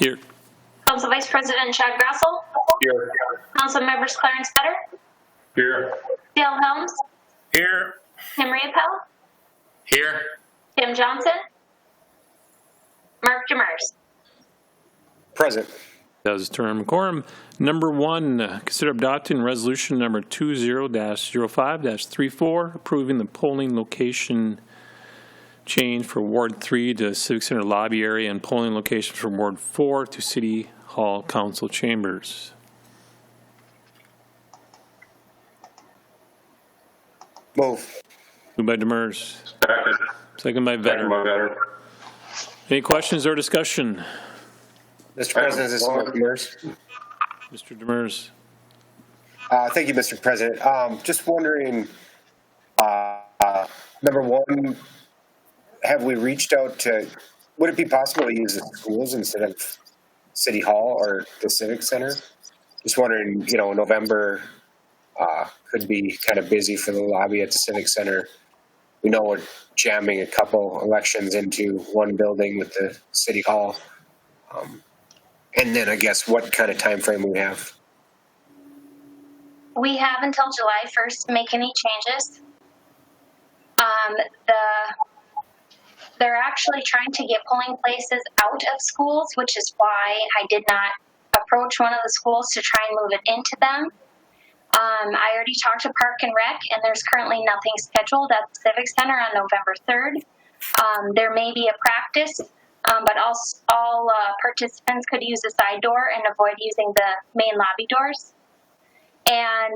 Here. Council Vice President Chad Grassel. Here. Council members Clarence Fetter. Here. Dale Helms. Here. Emery Appel. Here. Tim Johnson. Mark Demers. Present. Does term quorum. Number 1, consider adopting resolution number 20-05-34, approving the polling location change for Ward 3 to Civic Center Lobby area and polling locations from Ward 4 to City Hall Council Chambers. Move. Moved by Demers. Second. Second by Vetter. Any questions or discussion? Mr. President, this is Mark Demers. Mr. Demers. Thank you, Mr. President. Just wondering, number 1, have we reached out to, would it be possible to use the schools instead of City Hall or the Civic Center? Just wondering, November could be kind of busy for the lobby at the Civic Center. We know we're jamming a couple elections into one building with the City Hall. And then I guess what kind of time frame we have? We have until July 1st to make any changes. They're actually trying to get polling places out of schools, which is why I did not approach one of the schools to try and move it into them. I already talked to Park and Rec, and there's currently nothing scheduled at the Civic Center on November 3rd. There may be a practice, but all participants could use the side door and avoid using the main lobby doors. And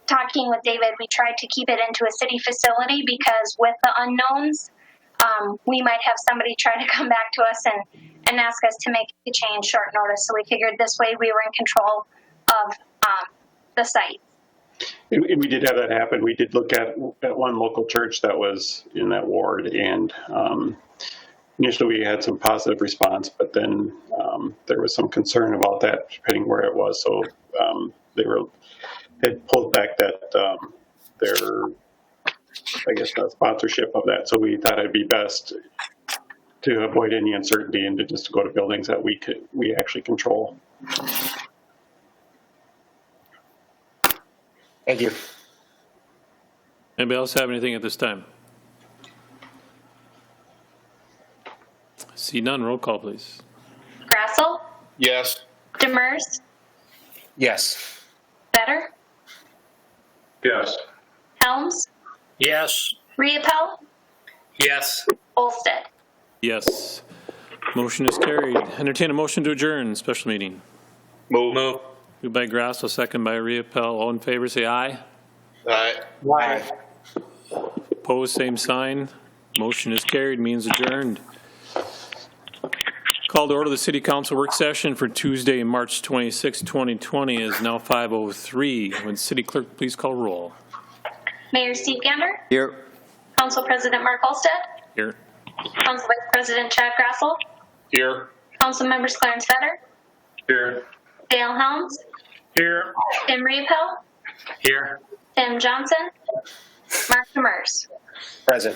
talking with David, we tried to keep it into a city facility because with the unknowns, we might have somebody try to come back to us and ask us to make a change short notice. So we figured this way we were in control of the site. And we did have that happen. We did look at one local church that was in that ward, and initially we had some positive response, but then there was some concern about that, depending where it was. So they had pulled back that their, I guess, sponsorship of that. So we thought it'd be best to avoid any uncertainty and to just go to buildings that we actually control. Thank you. Anybody else have anything at this time? See none. Roll call, please. Grassel, Yes. Demers, Yes. Better, Yes. Helms, Yes. Reappel, Yes. Olsted. Yes. Motion is carried. Entertain a motion to adjourn special meeting. Move. Move. Moved by Grasso, second by Reappel. All in favor, say aye. Aye. Aye. Opposed, same sign. Motion is carried, means adjourned. Call to order the City Council work session for Tuesday, March 26, 2020 is now 5:03. Would City Clerk please call roll? Mayor Steve Gander, Here. Council President Mark Olsted, Here. Council Vice President Chad Grassel, Here. Council members Clarence Fetter, Here. Dale Helms, Here. Tim Reappel, Here. Tim Johnson, Mark Demers. Present.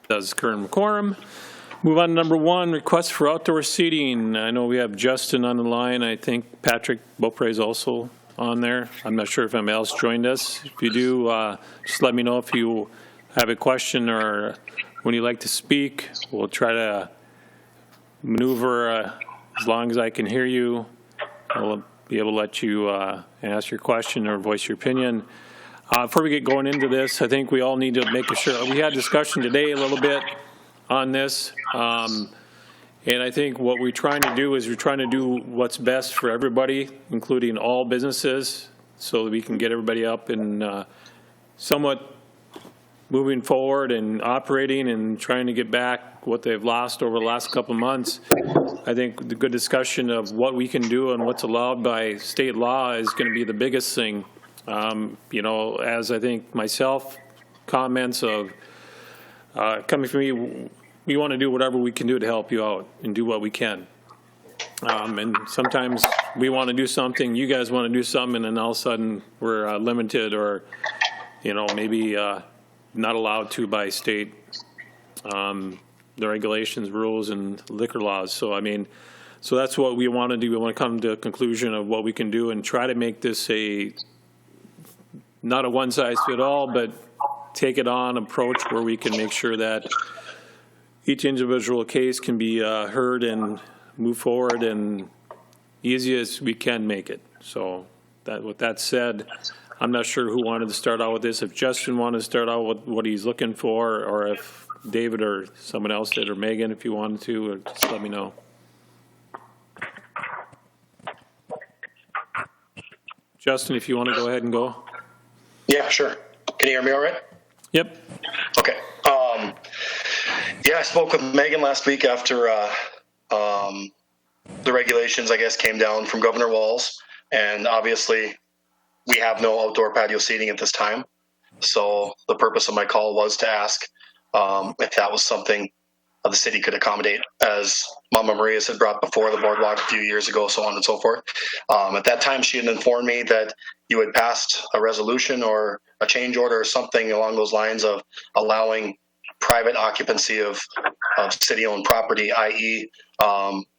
Does current quorum. Move on to number 1, request for outdoor seating. I know we have Justin on the line. I think Patrick Beaupre is also on there. I'm not sure if anybody else joined us. If you do, just let me know if you have a question or when you'd like to speak. We'll try to maneuver as long as I can hear you. I'll be able to let you ask your question or voice your opinion. Before we get going into this, I think we all need to make sure. We had discussion today a little bit on this, and I think what we're trying to do is we're trying to do what's best for everybody, including all businesses, so that we can get everybody up and somewhat moving forward and operating and trying to get back what they've lost over the last couple of months. I think the good discussion of what we can do and what's allowed by state law is going to be the biggest thing. As I think myself, comments of coming from me, we want to do whatever we can do to help you out and do what we can. And sometimes we want to do something, you guys want to do something, and then all of a sudden we're limited or, maybe not allowed to by state. the regulations, rules, and liquor laws. So, I mean, so that's what we want to do. We want to come to a conclusion of what we can do and try to make this not a one-size-fits-all, but take it on approach where we can make sure that each individual case can be heard and move forward and easy as we can make it. So with that said, I'm not sure who wanted to start out with this. If Justin wanted to start out with what he's looking for, or if David or someone else did, or Megan, if you wanted to, just let me know. Justin, if you want to go ahead and go. Yeah, sure. Can you hear me all right? Yep. Okay. Yeah, I spoke with Megan last week after the regulations, I guess, came down from Governor Walz, and obviously we have no outdoor patio seating at this time. So the purpose of my call was to ask if that was something the city could accommodate, as Mama Maria's had brought before the boardwalk a few years ago, so on and so forth. At that time, she had informed me that you had passed a resolution or a change order or something along those lines of allowing private occupancy of city-owned property, i.e.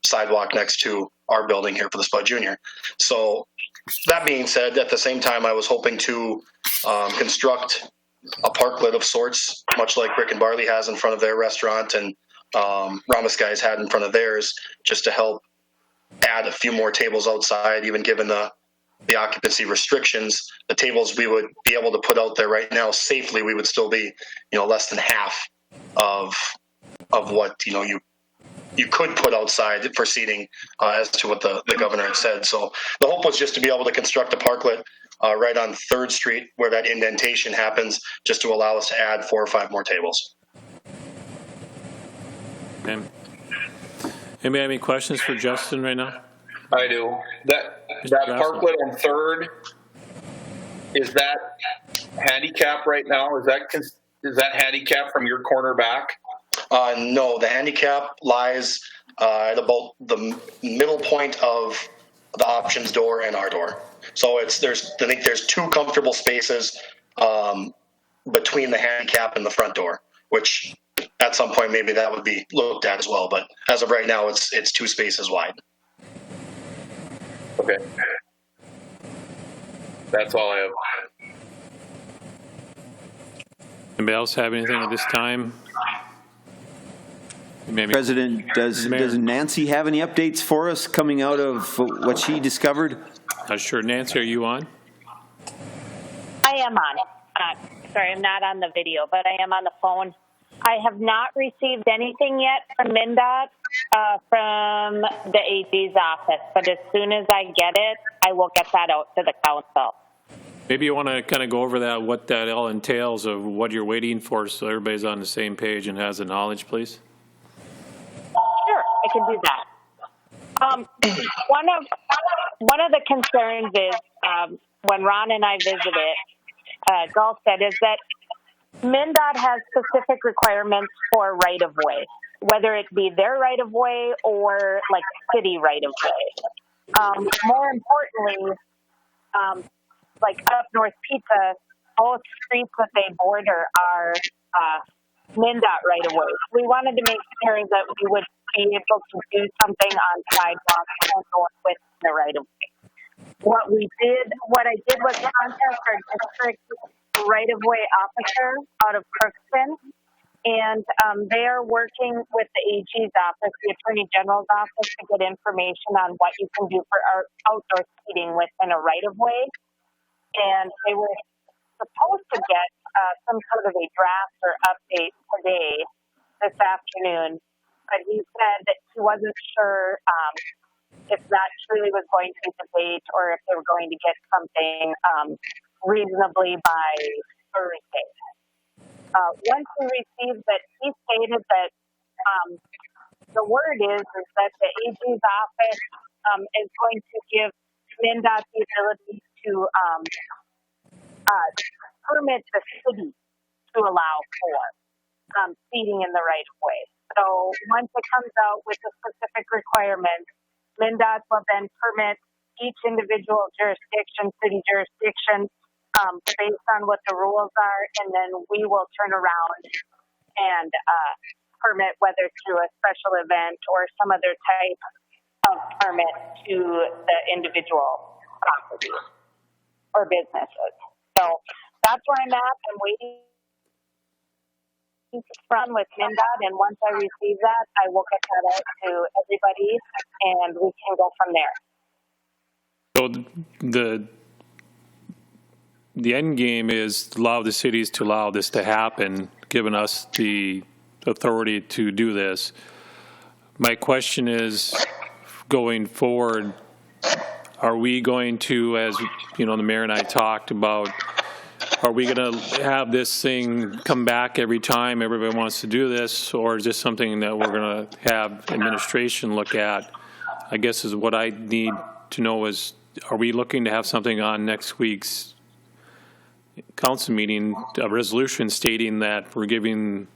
Sidewalk next to our building here for the Spud Junior. So that being said, at the same time, I was hoping to construct a parklet of sorts, much like Rick and Barley has in front of their restaurant and Ramos Guys had in front of theirs, just to help add a few more tables outside, even given the occupancy restrictions. The tables we would be able to put out there right now safely, we would still be, less than half of what, you could put outside for seating as to what the governor had said. So the hope was just to be able to construct a parklet right on 3rd Street where that indentation happens, just to allow us to add 4 or 5 more tables. Okay. Anybody have any questions for Justin right now? I do. That parklet on 3rd, is that handicap right now? Is that handicap from your corner back? No, the handicap lies at about the middle point of the options door and our door. So I think there's 2 comfortable spaces between the handicap and the front door, which at some point maybe that would be looked at as well. But as of right now, it's 2 spaces wide. Okay. That's all I have. Anybody else have anything at this time? Maybe. President, does Nancy have any updates for us coming out of what she discovered? Sure. Nancy, are you on? I am on. Sorry, I'm not on the video, but I am on the phone. I have not received anything yet from MnDOT, from the AG's office, but as soon as I get it, I will get that out to the council. Maybe you want to kind of go over that, what that all entails of what you're waiting for, so everybody's on the same page and has the knowledge, please. Sure, I can do that. One of the concerns is when Ron and I visited Gulfstead is that MnDOT has specific requirements for right-of-way, whether it be their right-of-way or like city right-of-way. More importantly, like up North Pizza, both streets that they border are MnDOT right-of-way. We wanted to make sure that we would be able to do something on sidewalks and going within the right-of-way. What I did was contact our district right-of-way officer out of Crookston, and they are working with the AG's office, the Attorney General's office, to get information on what you can do for our outdoor seating within a right-of-way. And they were supposed to get some sort of a draft or update today, this afternoon, but he said that he wasn't sure if that truly was going to be debate or if they were going to get something reasonably by Thursday. Once we received that, he stated that the word is that the AG's office is going to give MnDOT the ability to permit the city to allow for seating in the right of way. So once it comes out with the specific requirements, MnDOT will then permit each individual jurisdiction, city jurisdiction, based on what the rules are, and then we will turn around and permit, whether through a special event or some other type of permit to the individual property or businesses. So that's where I'm at. I'm waiting from with MnDOT, and once I receive that, I will get that out to everybody, and we can go from there. So the end game is to allow the cities to allow this to happen, giving us the authority to do this. My question is, going forward, are we going to, as you know, the mayor and I talked about, are we going to have this thing come back every time everybody wants to do this, or is this something that we're going to have administration look at? I guess is what I need to know is, are we looking to have something on next week's council meeting, a resolution stating that we're giving,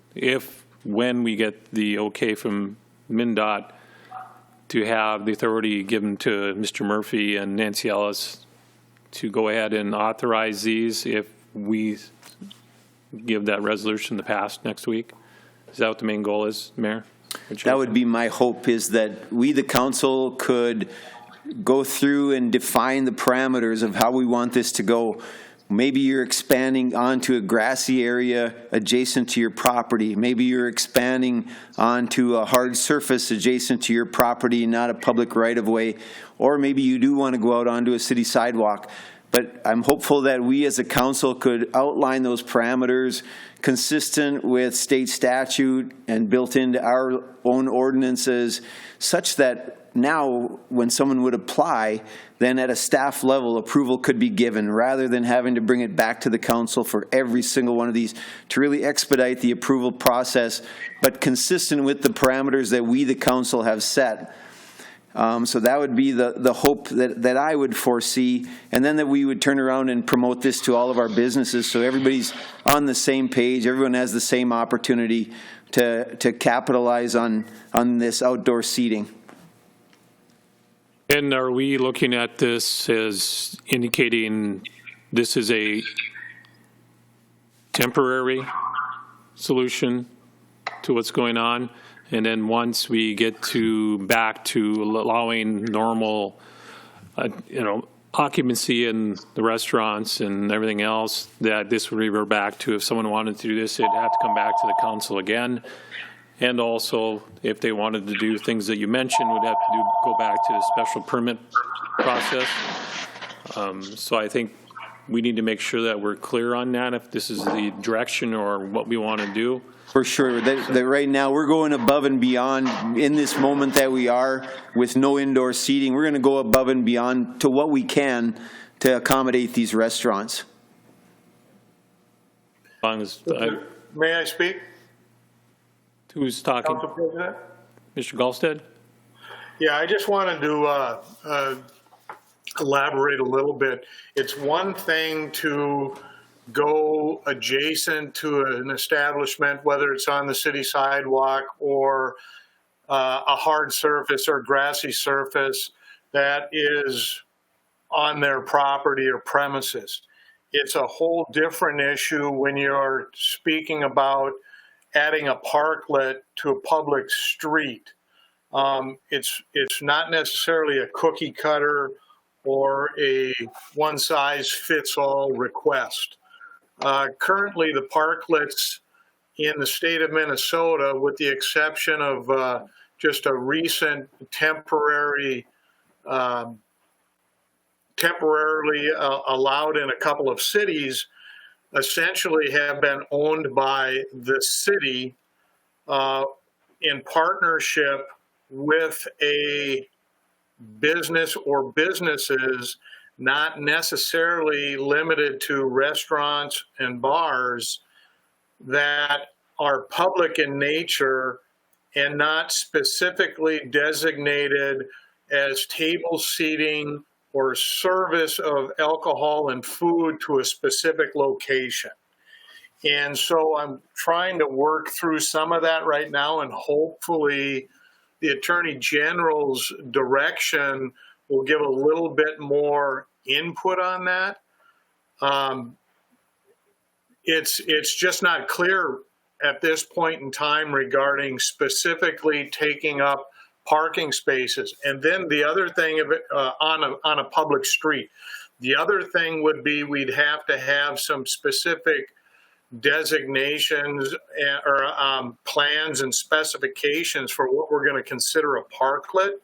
when we get the okay from MnDOT, to have the authority given to Mr. Murphy and Nancy Ellis to go ahead and authorize these if we give that resolution to pass next week? Is that what the main goal is, Mayor? That would be my hope, is that we, the council, could go through and define the parameters of how we want this to go. Maybe you're expanding onto a grassy area adjacent to your property. Maybe you're expanding onto a hard surface adjacent to your property, not a public right-of-way. Or maybe you do want to go out onto a city sidewalk. But I'm hopeful that we as a council could outline those parameters consistent with state statute and built into our own ordinances, such that now when someone would apply, then at a staff level, approval could be given rather than having to bring it back to the council for every single one of these, to really expedite the approval process, but consistent with the parameters that we, the council, have set. So that would be the hope that I would foresee, and then that we would turn around and promote this to all of our businesses so everybody's on the same page, everyone has the same opportunity to capitalize on this outdoor seating. And are we looking at this as indicating this is a temporary solution to what's going on? And then once we get back to allowing normal, occupancy in the restaurants and everything else, that this would revert back to, if someone wanted to do this, they'd have to come back to the council again. And also, if they wanted to do things that you mentioned, would have to go back to the special permit process. So I think we need to make sure that we're clear on that, if this is the direction or what we want to do. For sure. That right now we're going above and beyond in this moment that we are with no indoor seating. We're going to go above and beyond to what we can to accommodate these restaurants. As long as May I speak? Who's talking? Council President? Mr. Gallstead? Yeah, I just wanted to elaborate a little bit. It's one thing to go adjacent to an establishment, whether it's on the city sidewalk or a hard surface or grassy surface that is on their property or premises. It's a whole different issue when you're speaking about adding a parklet to a public street. It's not necessarily a cookie cutter or a one-size-fits-all request. Currently, the parklets in the state of Minnesota, with the exception of just a recent temporarily allowed in a couple of cities, essentially have been owned by the city in partnership with a business or businesses, not necessarily limited to restaurants and bars, that are public in nature and not specifically designated as table seating or service of alcohol and food to a specific location. And so I'm trying to work through some of that right now, and hopefully the Attorney General's direction will give a little bit more input on that. It's just not clear at this point in time regarding specifically taking up parking spaces. And then the other thing of it, on a public street. The other thing would be we'd have to have some specific designations or plans and specifications for what we're going to consider a parklet,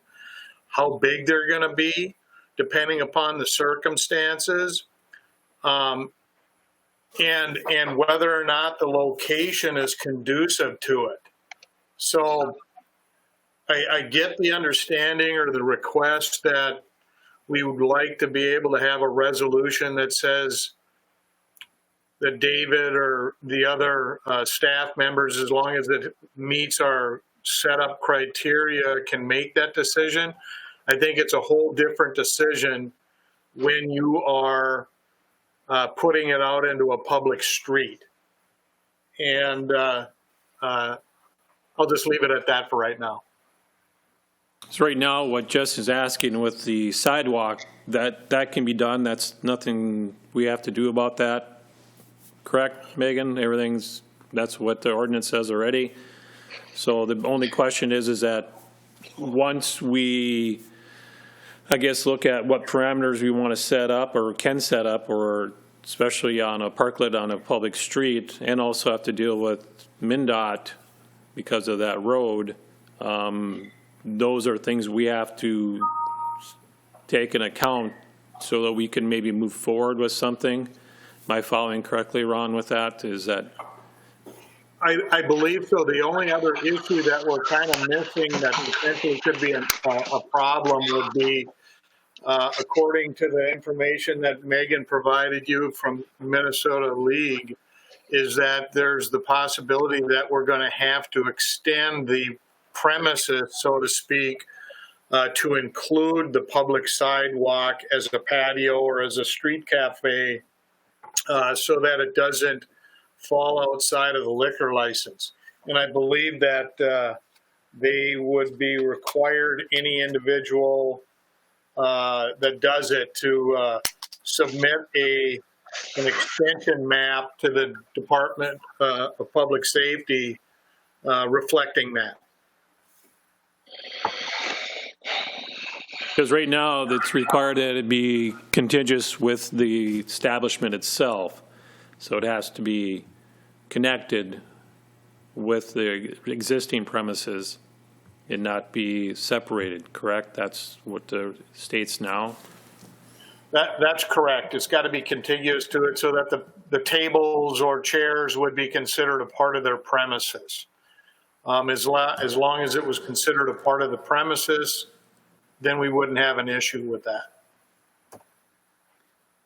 how big they're going to be, depending upon the circumstances, and whether or not the location is conducive to it. So I get the understanding or the request that we would like to be able to have a resolution that says that David or the other staff members, as long as it meets our setup criteria, can make that decision. I think it's a whole different decision when you are putting it out into a public street. And I'll just leave it at that for right now. So right now, what Jess is asking with the sidewalk, that can be done. That's nothing we have to do about that. Correct, Megan? That's what the ordinance says already. So the only question is that once we, I guess, look at what parameters we want to set up or can set up, or especially on a parklet on a public street, and also have to deal with MnDOT because of that road, those are things we have to take into account so that we can maybe move forward with something. Am I following correctly, Ron, with that? Is that? I believe so. The only other issue that we're kind of missing that potentially could be a problem would be, according to the information that Megan provided you from Minnesota League, is that there's the possibility that we're going to have to extend the premises, so to speak, to include the public sidewalk as a patio or as a street cafe, so that it doesn't fall outside of the liquor license. And I believe that they would be required, any individual that does it, to submit an extension map to the Department of Public Safety reflecting that. Because right now, it's required that it be contiguous with the establishment itself. So it has to be connected with the existing premises and not be separated, correct? That's what the states now? That's correct. It's got to be contiguous to it so that the tables or chairs would be considered a part of their premises. As long as it was considered a part of the premises, then we wouldn't have an issue with that.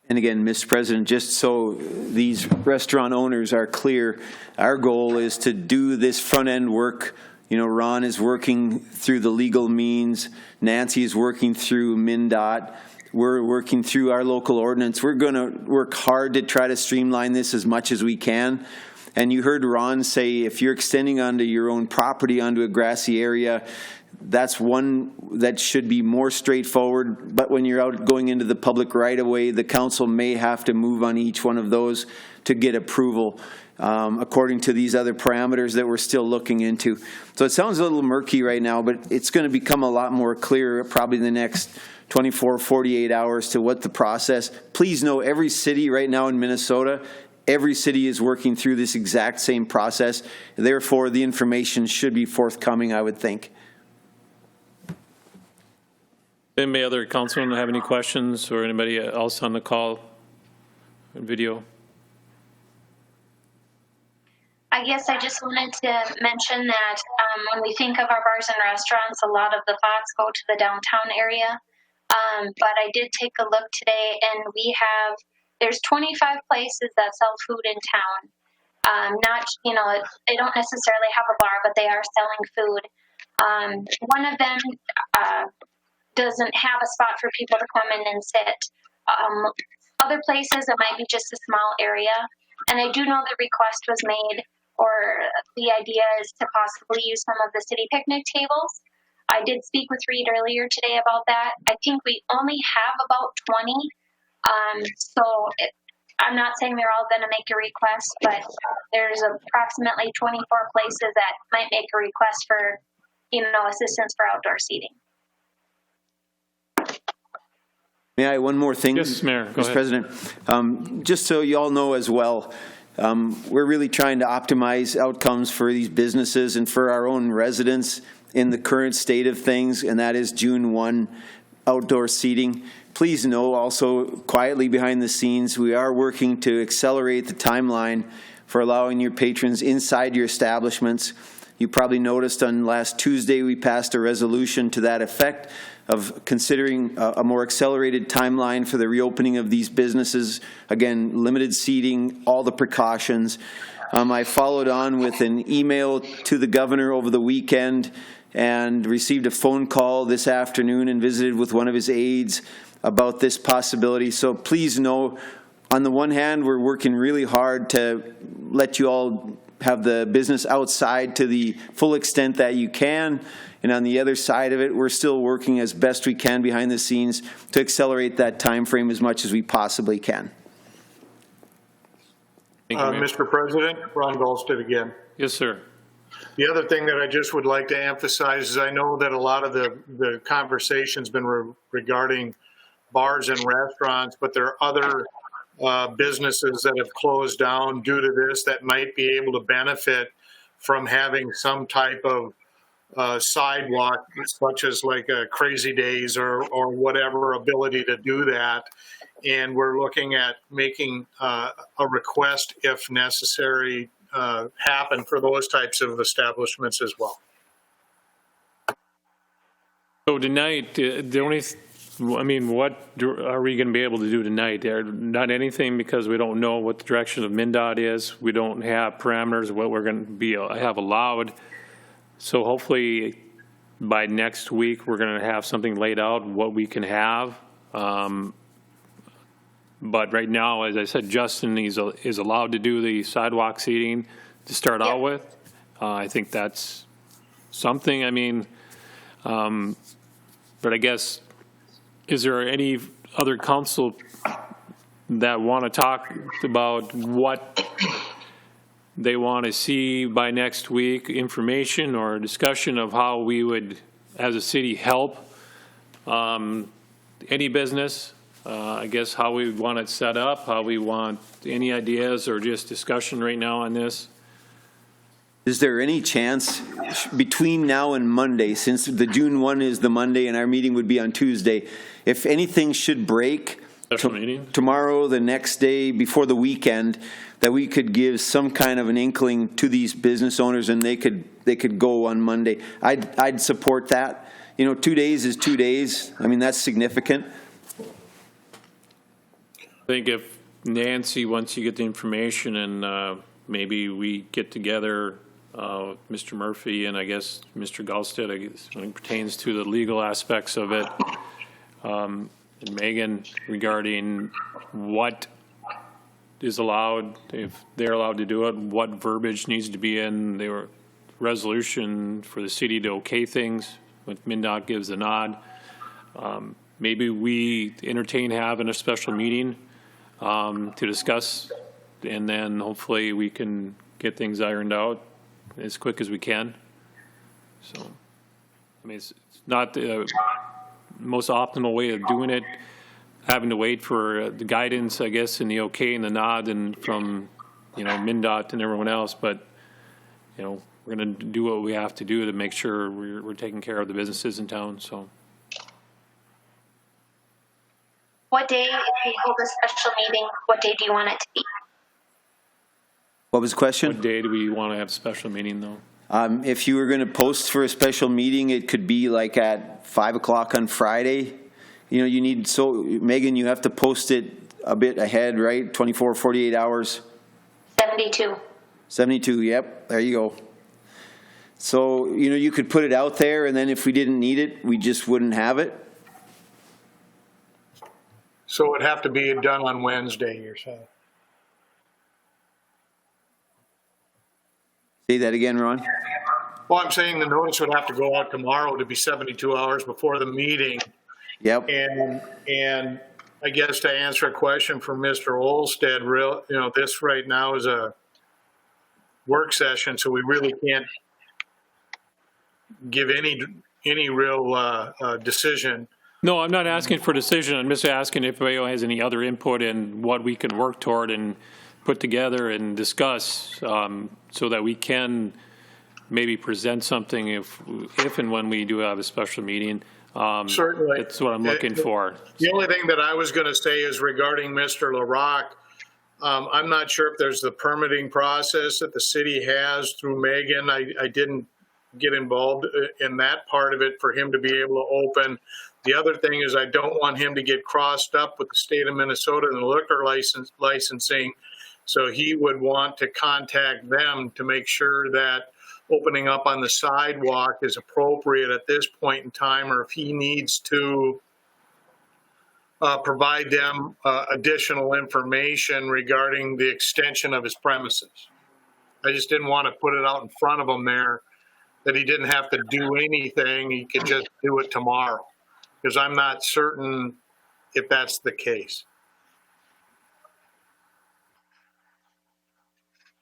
And again, Mr. President, just so these restaurant owners are clear, our goal is to do this front end work. You know, Ron is working through the legal means. Nancy is working through MnDOT. We're working through our local ordinance. We're going to work hard to try to streamline this as much as we can. And you heard Ron say, if you're extending onto your own property, onto a grassy area, that's one that should be more straightforward. But when you're out going into the public right of way, the council may have to move on each one of those to get approval, according to these other parameters that we're still looking into. So it sounds a little murky right now, but it's going to become a lot more clear probably in the next 24, 48 hours to what the process. Please know every city right now in Minnesota, every city is working through this exact same process. Therefore, the information should be forthcoming, I would think. Anybody other councilman have any questions, or anybody else on the call video? I guess I just wanted to mention that when we think of our bars and restaurants, a lot of the thoughts go to the downtown area. But I did take a look today, and there's 25 places that sell food in town. They don't necessarily have a bar, but they are selling food. One of them doesn't have a spot for people to come in and sit. Other places, it might be just a small area. And I do know the request was made, or the idea is to possibly use some of the city picnic tables. I did speak with Reid earlier today about that. I think we only have about 20. So I'm not saying they're all going to make a request, but there's approximately 24 places that might make a request for, assistance for outdoor seating. May I, one more thing? Yes, Mayor, go Mr. President. Just so you all know as well, we're really trying to optimize outcomes for these businesses and for our own residents in the current state of things, and that is June 1 outdoor seating. Please know also, quietly behind the scenes, we are working to accelerate the timeline for allowing your patrons inside your establishments. You probably noticed on last Tuesday we passed a resolution to that effect of considering a more accelerated timeline for the reopening of these businesses. Again, limited seating, all the precautions. I followed on with an email to the governor over the weekend and received a phone call this afternoon and visited with one of his aides about this possibility. So please know, on the one hand, we're working really hard to let you all have the business outside to the full extent that you can. And on the other side of it, we're still working as best we can behind the scenes to accelerate that time frame as much as we possibly can. Thank you, Mayor. Mr. President, Ron Golstead again. Yes, sir. The other thing that I just would like to emphasize is I know that a lot of the conversation's been regarding bars and restaurants, but there are other businesses that have closed down due to this that might be able to benefit from having some type of sidewalk, such as like a Crazy Days or whatever ability to do that. And we're looking at making a request, if necessary, happen for those types of establishments as well. So tonight, what are we going to be able to do tonight? Not anything, because we don't know what the direction of MnDOT is. We don't have parameters of what we're going to have allowed. So hopefully by next week, we're going to have something laid out, what we can have. But right now, as I said, Justin is allowed to do the sidewalk seating to start out with. I think that's something. But I guess, is there any other council that want to talk about what they want to see by next week, information or discussion of how we would, as a city, help any business? I guess how we want it set up, how we want, any ideas or just discussion right now on this? Is there any chance between now and Monday, since the June 1 is the Monday and our meeting would be on Tuesday, if anything should break tomorrow, the next day, before the weekend, that we could give some kind of an inkling to these business owners and they could go on Monday? I'd support that. 2 days is 2 days. That's significant. I think if Nancy, once you get the information and maybe we get together, Mr. Murphy and I guess Mr. Golstead, when it pertains to the legal aspects of it, and Megan, regarding what is allowed, if they're allowed to do it, what verbiage needs to be in their resolution for the city to okay things, when MnDOT gives a nod. Maybe we entertain having a special meeting to discuss, and then hopefully we can get things ironed out as quick as we can. So, it's not the most optimal way of doing it, having to wait for the guidance, I guess, and the okay and the nod and from, MnDOT and everyone else, but, we're going to do what we have to do to make sure we're taking care of the businesses in town, so. What day, if we hold a special meeting, what day do you want it to be? What was the question? What day do we want to have a special meeting, though? If you were going to post for a special meeting, it could be like at 5 o'clock on Friday. Megan, you have to post it a bit ahead, right? 24, 48 hours. 72. 72, yep, there you go. So, you could put it out there, and then if we didn't need it, we just wouldn't have it. So it would have to be done on Wednesday, you're saying? Say that again, Ron. Well, I'm saying the notice would have to go out tomorrow to be 72 hours before the meeting. Yep. And I guess to answer a question from Mr. Olsted, this right now is a work session, so we really can't give any real decision. No, I'm not asking for a decision. I'm just asking if anybody has any other input in what we can work toward and put together and discuss, so that we can maybe present something if and when we do have a special meeting. Certainly. That's what I'm looking for. The only thing that I was going to say is regarding Mr. Larocque. I'm not sure if there's the permitting process that the city has through Megan. I didn't get involved in that part of it for him to be able to open. The other thing is I don't want him to get crossed up with the state of Minnesota and the liquor licensing. So he would want to contact them to make sure that opening up on the sidewalk is appropriate at this point in time, or if he needs to provide them additional information regarding the extension of his premises. I just didn't want to put it out in front of him there that he didn't have to do anything. He could just do it tomorrow, because I'm not certain if that's the case.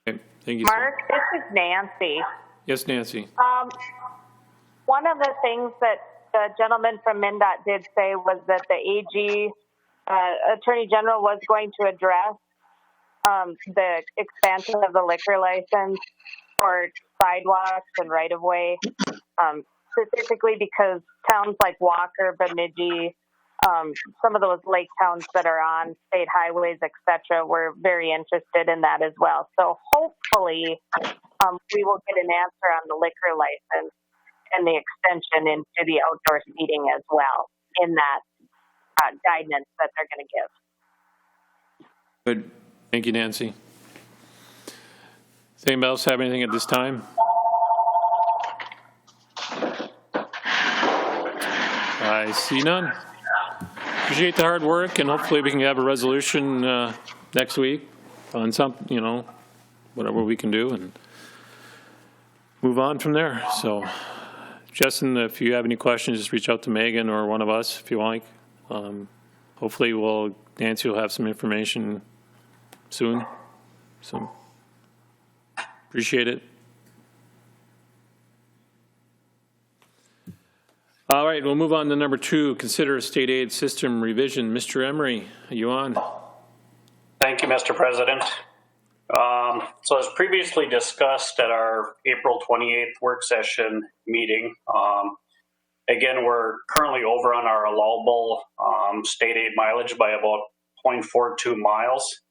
Okay. Thank you. Mark, this is Nancy. Yes, Nancy. One of the things that the gentleman from MnDOT did say was that the AG, Attorney General, was going to address the expansion of the liquor license for sidewalks and right-of-way, specifically because towns like Walker, Bemidji, some of those lake towns that are on state highways, etc., were very interested in that as well. So hopefully we will get an answer on the liquor license and the extension into the outdoor seating as well in that guidance that they're going to give. Good. Thank you, Nancy. Does anybody else have anything at this time? I see none. Appreciate the hard work, and hopefully we can have a resolution next week on some, whatever we can do, and move on from there. So, Justin, if you have any questions, just reach out to Megan or one of us if you like. Hopefully Nancy will have some information soon. So, appreciate it. All right, we'll move on to number 2, consider a state aid system revision. Mr. Emery, are you on? Thank you, Mr. President. So as previously discussed at our April 28th work session meeting, again, we're currently over on our allowable state aid mileage by about 0.42 miles.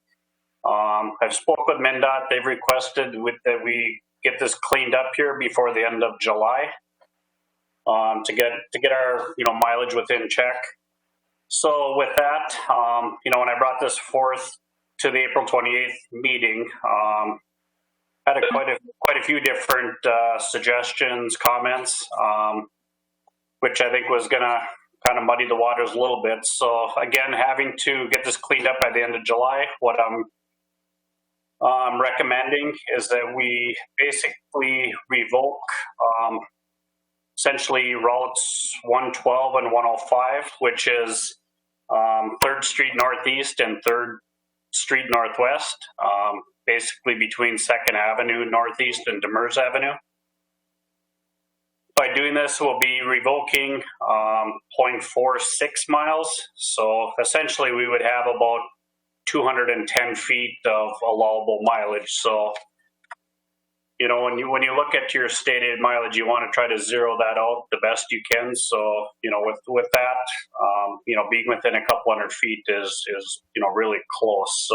I've spoke with MnDOT. They've requested that we get this cleaned up here before the end of July. To get our mileage within check. So with that, when I brought this forth to the April 28th meeting, had quite a few different suggestions, comments, which I think was going to kind of muddy the waters a little bit. So again, having to get this cleaned up by the end of July, what I'm recommending is that we basically revoke essentially routes 112 and 105, which is 3rd Street Northeast and 3rd Street Northwest, basically between 2nd Avenue Northeast and Demers Avenue. By doing this, we'll be revoking 0.46 miles. So essentially, we would have about 210 feet of allowable mileage. So when you look at your state aid mileage, you want to try to zero that out the best you can. So, with that, being within a couple hundred feet is really close.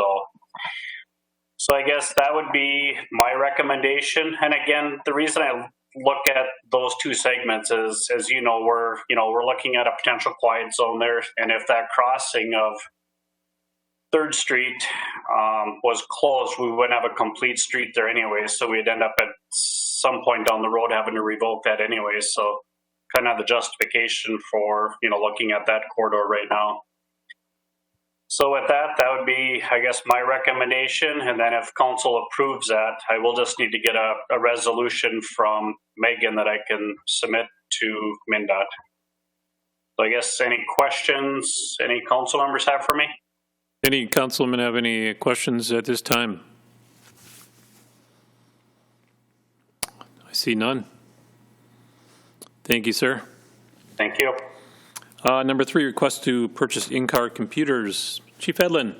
So I guess that would be my recommendation. And again, the reason I look at those two segments is, as we're looking at a potential quiet zone there. And if that crossing of 3rd Street was closed, we wouldn't have a complete street there anyway, so we'd end up at some point down the road having to revoke that anyway. So kind of the justification for looking at that corridor right now. So with that would be, I guess, my recommendation. And then if council approves that, I will just need to get a resolution from Megan that I can submit to MnDOT. So I guess any questions any council members have for me? Any councilmen have any questions at this time? I see none. Thank you, sir. Thank you. Number 3, request to purchase in-car computers. Chief Hedlund.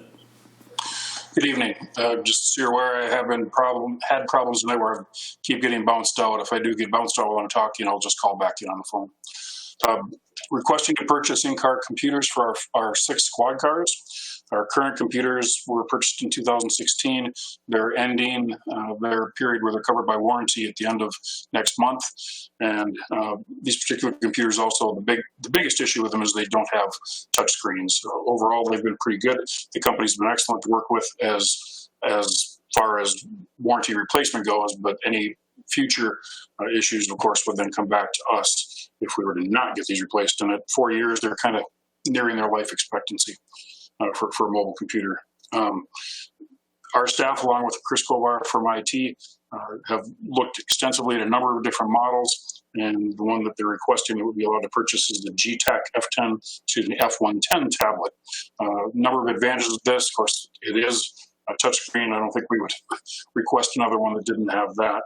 Good evening. Just so you're aware, I have had problems tonight where I keep getting bounced out. If I do get bounced out while I'm talking, I'll just call back in on the phone. Requesting to purchase in-car computers for our 6 squad cars. Our current computers were purchased in 2016. They're ending their period where they're covered by warranty at the end of next month. And these particular computers also, the biggest issue with them is they don't have touch screens. So overall, they've been pretty good. The company's been excellent to work with as far as warranty replacement goes, but any future issues, of course, would then come back to us if we were to not get these replaced. And at 4 years, they're kind of nearing their life expectancy for a mobile computer. Our staff, along with Chris Kovar from IT, have looked extensively at a number of different models, and the one that they're requesting that would be allowed to purchase is the F110 tablet. A number of advantages of this, of course, it is a touchscreen. I don't think we would request another one that didn't have that.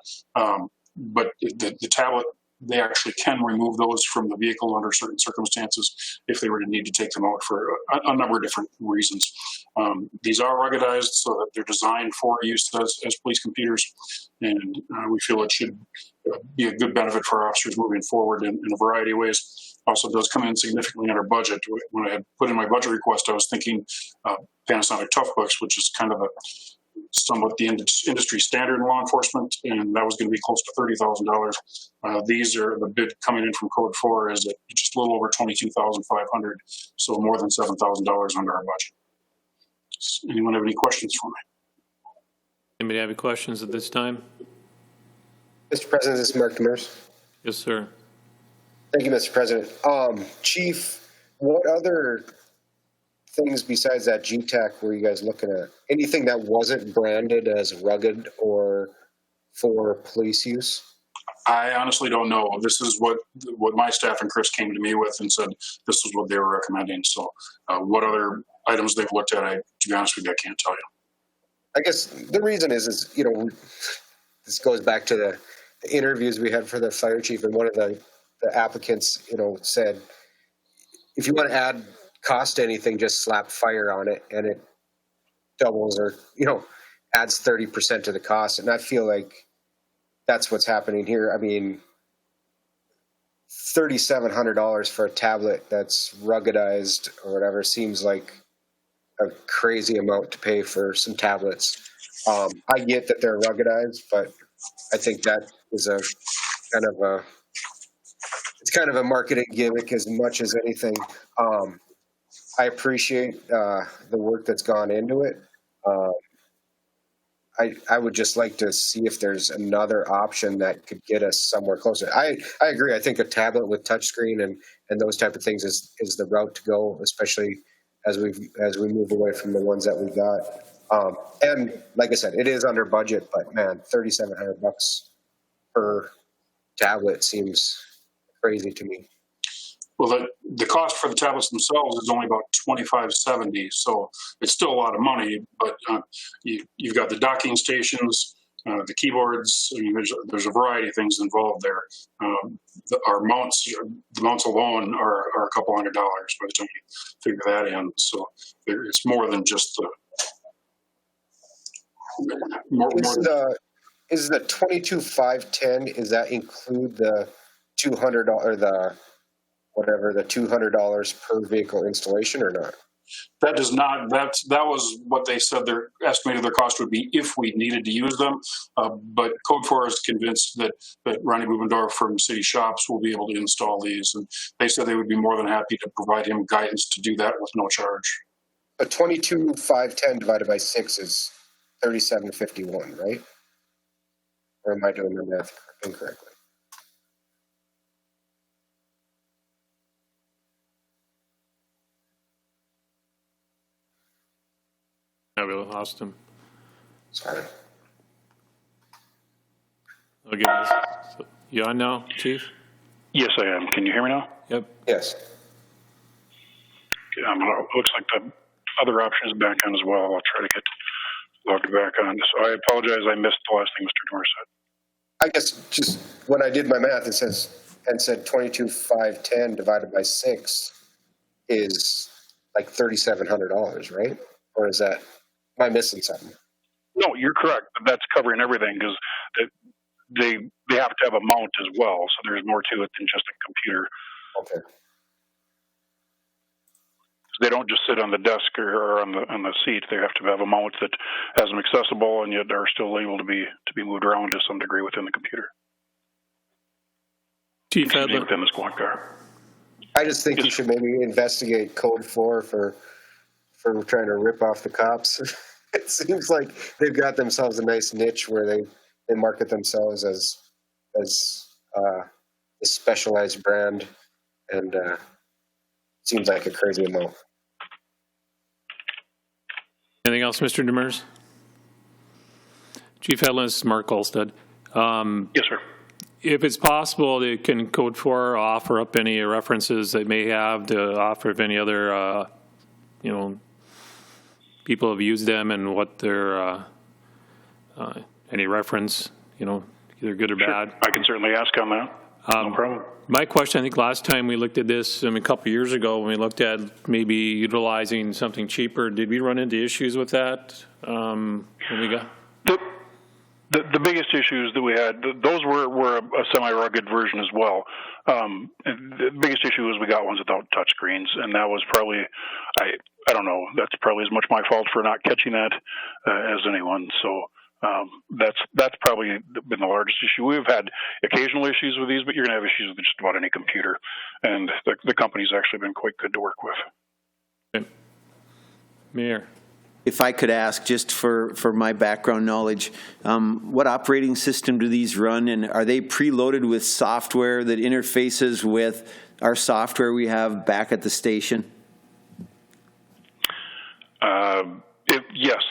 But the tablet, they actually can remove those from the vehicle under certain circumstances if they were to need to take them out for a number of different reasons. These are ruggedized so that they're designed for use as police computers, and we feel it should be a good benefit for our officers moving forward in a variety of ways. Also does come in significantly under budget. When I had put in my budget request, I was thinking Panasonic Toughbooks, which is kind of somewhat the industry standard in law enforcement, and that was going to be close to $30,000. These are the bid coming in from Code 4 is at just a little over $22,500, so more than $7,000 under our budget. Does anyone have any questions for me? Anybody have any questions at this time? Mr. President, this is Mark Demers. Yes, sir. Thank you, Mr. President. Chief, what other things besides that GTAC were you guys looking at? Anything that wasn't branded as rugged or for police use? I honestly don't know. This is what my staff and Chris came to me with and said this is what they were recommending. So what other items they've looked at, to be honest with you, I can't tell you. I guess the reason is this goes back to the interviews we had for the fire chief, and one of the applicants, said, if you want to add cost to anything, just slap fire on it and it doubles or, adds 30% to the cost. And I feel like that's what's happening here. I mean, $3,700 for a tablet that's ruggedized or whatever seems like a crazy amount to pay for some tablets. I get that they're ruggedized, but I think that is it's kind of a marketing gimmick as much as anything. I appreciate the work that's gone into it. I would just like to see if there's another option that could get us somewhere closer. I agree. I think a tablet with touchscreen and those type of things is the route to go, especially as we move away from the ones that we got. And like I said, it is under budget, but man, $3,700 per tablet seems crazy to me. Well, the cost for the tablets themselves is only about $2,570, so it's still a lot of money. But you've got the docking stations, the keyboards. I mean, there's a variety of things involved there. Our mounts, the mounts alone are a couple $100 by the time you figure that in. So it's more than just the. Is the 22,510? Is that include the $200 or the $200 per vehicle installation or not? That does not. That was what they said their estimated their cost would be if we needed to use them. But Code 4 is convinced that Ronnie Bubendorf from City Shops will be able to install these, and they said they would be more than happy to provide him guidance to do that with no charge. But 22,510 divided by 6 is 3,751, right? Or am I doing the math incorrectly? I really lost him. Sorry. Okay. So, you on now, Chief? Yes, I am. Can you hear me now? Yep. Yes. It looks like the other option is back on as well. I'll try to get logged back on. So I apologize. I missed the last thing Mr. Dorr said. I guess just when I did my math, it said 22,510 divided by 6 is like $3,700, right? Or is that, am I missing something? No, you're correct. That's covering everything because they have to have a mount as well. So there's more to it than just a computer. Okay. They don't just sit on the desk or on the seat. They have to have a mount that has them accessible and yet are still able to be moved around to some degree within the computer. Chief Hedlund. Within the squad car. I just think you should maybe investigate Code 4 for trying to rip off the cops. It seems like they've got themselves a nice niche where they market themselves as a specialized brand, and seems like a crazy amount. Anything else, Mr. Demers? Chief Hedlund, this is Mark Olstead. Yes, sir. If it's possible, they can Code 4 offer up any references they may have to offer if any other, people have used them and what their, any reference, either good or bad. I can certainly ask on that. No problem. My question, I think last time we looked at this, a couple of years ago, when we looked at maybe utilizing something cheaper, did we run into issues with that when we got? The biggest issues that we had, those were a semi-rugged version as well. The biggest issue was we got ones without touch screens, and that was probably, I don't know, that's probably as much my fault for not catching that as anyone. So that's probably been the largest issue. We've had occasional issues with these, but you're going to have issues with just about any computer, and the company's actually been quite good to work with. Okay. Mayor. If I could ask, just for my background knowledge, what operating system do these run, and are they preloaded with software that interfaces with our software we have back at the station? Yes,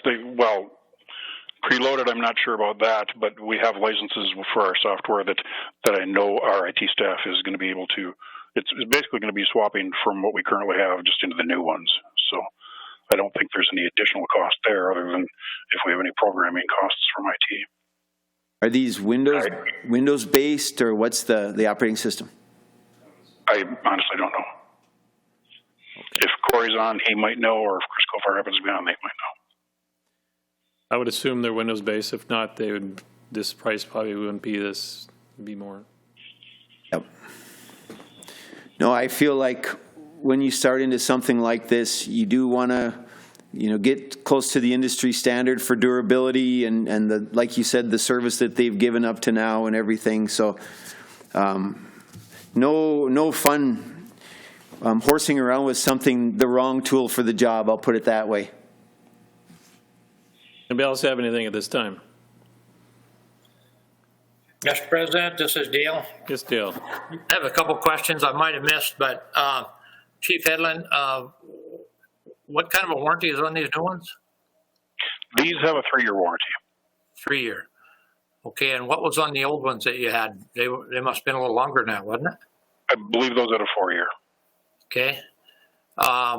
preloaded, I'm not sure about that, but we have licenses for our software that I know our IT staff is going to be able to, it's basically going to be swapping from what we currently have just into the new ones. So I don't think there's any additional cost there other than if we have any programming costs from IT. Are these Windows based, or what's the operating system? I honestly don't know. Okay. If Corey's on, he might know, or if Chris Kofar happens to be on, they might know. I would assume they're Windows based. If not, this price probably wouldn't be this, it'd be more. Yep. No, I feel like when you start into something like this, you do want to, get close to the industry standard for durability and the, like you said, the service that they've given up to now and everything. So, no fun horsing around with the wrong tool for the job. I'll put it that way. Anybody else have anything at this time? Mr. President, this is Dale. Yes, Dale. I have a couple questions I might have missed, but Chief Hedlund, what kind of a warranty is on these new ones? These have a 3-year warranty. 3-year. Okay, and what was on the old ones that you had? They must have been a little longer than that, wasn't it? I believe those had a 4-year. Okay. How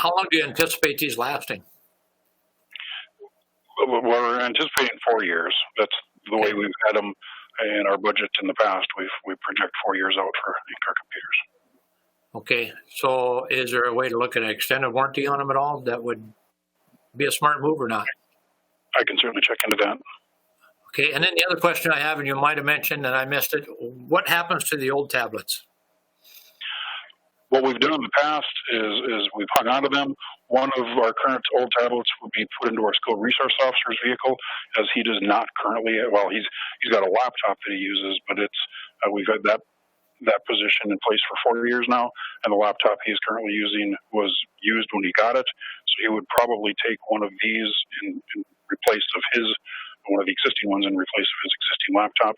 long do you anticipate these lasting? We're anticipating 4 years. That's the way we've had them in our budget in the past. We project 4 years out for in-car computers. Okay, so is there a way to look at an extended warranty on them at all that would be a smart move or not? I can certainly check into that. Okay, and then the other question I have, and you might have mentioned and I missed it, what happens to the old tablets? What we've done in the past is we've hung on to them. One of our current old tablets would be put into our school resource officer's vehicle, as he does not currently. Well, he's got a laptop that he uses, but it's we've had that position in place for 4 years now, and the laptop he is currently using was used when he got it. So he would probably take one of these in replace of one of the existing ones in replace of his existing laptop.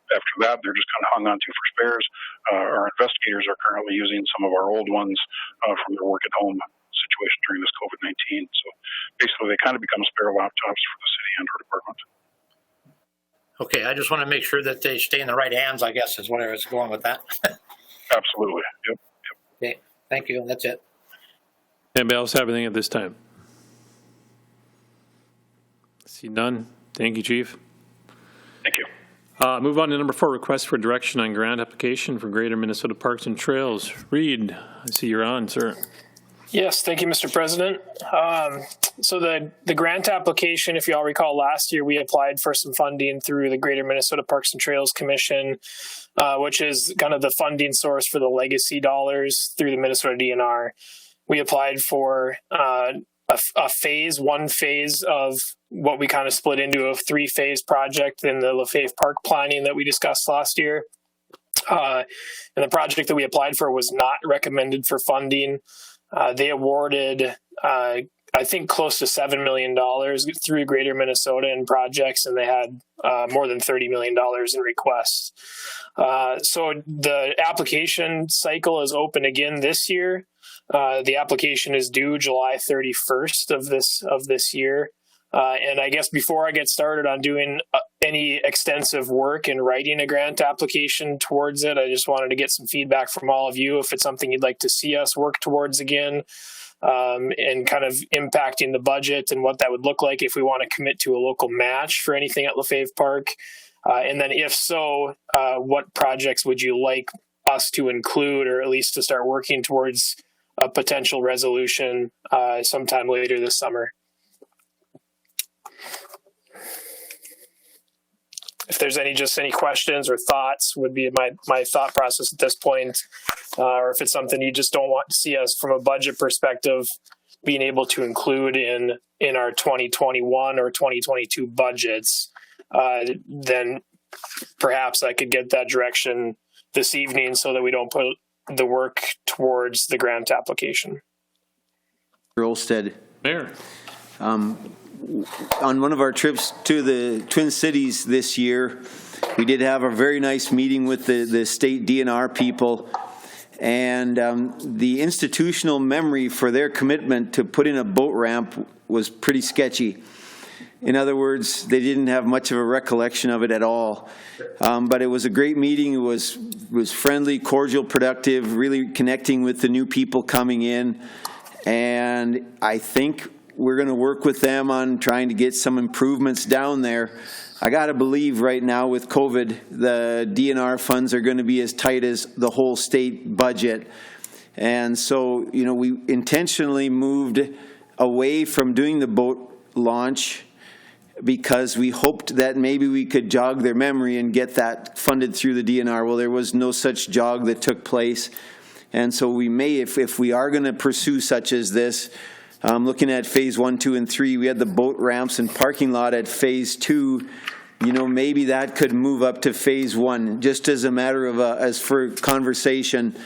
After that, they're just kind of hung on to for spares. Our investigators are currently using some of our old ones from their work at home situation during this COVID-19. So basically, they kind of become spare laptops for the city and our department. Okay, I just want to make sure that they stay in the right hands, I guess, is where I was going with that. Absolutely. Yep. Okay, thank you. That's it. Anybody else have anything at this time? See none. Thank you, Chief. Thank you. Move on to number 4, request for direction on grant application for Greater Minnesota Parks and Trails. Reid, I see you're on, sir. Yes, thank you, Mr. President. So the grant application, if you all recall, last year we applied for some funding through the Greater Minnesota Parks and Trails Commission, which is kind of the funding source for the legacy dollars through the Minnesota DNR. We applied for one phase of what we kind of split into a 3-phase project in the Lefebvre Park planning that we discussed last year. And the project that we applied for was not recommended for funding. They awarded, I think, close to $7 million through Greater Minnesota in projects, and they had more than $30 million in requests. So the application cycle is open again this year. The application is due July 31st of this year. And I guess before I get started on doing any extensive work in writing a grant application towards it, I just wanted to get some feedback from all of you if it's something you'd like to see us work towards again, and kind of impacting the budget and what that would look like if we want to commit to a local match for anything at Lefebvre Park. And then if so, what projects would you like us to include, or at least to start working towards a potential resolution sometime later this summer? If there's any questions or thoughts, would be my thought process at this point, or if it's something you just don't want to see us from a budget perspective being able to include in our 2021 or 2022 budgets, then perhaps I could get that direction this evening so that we don't put the work towards the grant application. Olstead. Mayor. On one of our trips to the Twin Cities this year, we did have a very nice meeting with the state DNR people, and the institutional memory for their commitment to put in a boat ramp was pretty sketchy. In other words, they didn't have much of a recollection of it at all. But it was a great meeting. It was friendly, cordial, productive, really connecting with the new people coming in. And I think we're going to work with them on trying to get some improvements down there. I got to believe right now with COVID, the DNR funds are going to be as tight as the whole state budget. And so, we intentionally moved away from doing the boat launch because we hoped that maybe we could jog their memory and get that funded through the DNR. Well, there was no such jog that took place. And so we may, if we are going to pursue such as this, looking at phase 1, 2, and 3, we had the boat ramps and parking lot at phase 2. Maybe that could move up to phase 1, just as a matter of, as for conversation,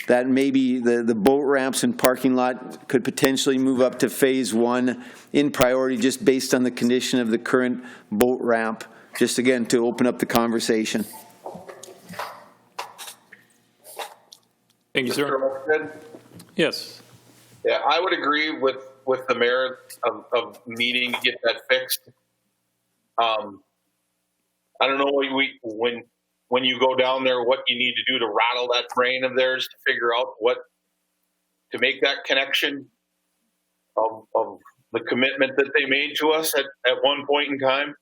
that maybe the boat ramps and parking lot could potentially move up to phase 1 in priority, just based on the condition of the current boat ramp, just again to open up the conversation. Thank you, sir. Yes. Yeah, I would agree with the merit of needing to get that fixed. I don't know when you go down there, what you need to do to rattle that brain of theirs to figure out what to make that connection of the commitment that they made to us at one point in time.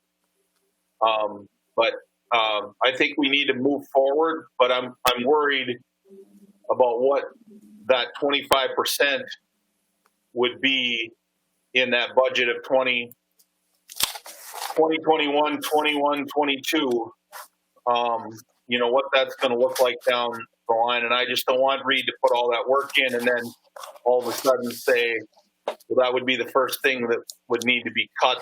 But I think we need to move forward. But I'm worried about what that 25% would be in that budget of 2021, 21, 22. What that's going to look like down the line. And I just don't want Reid to put all that work in and then all of a sudden say, well, that would be the first thing that would need to be cut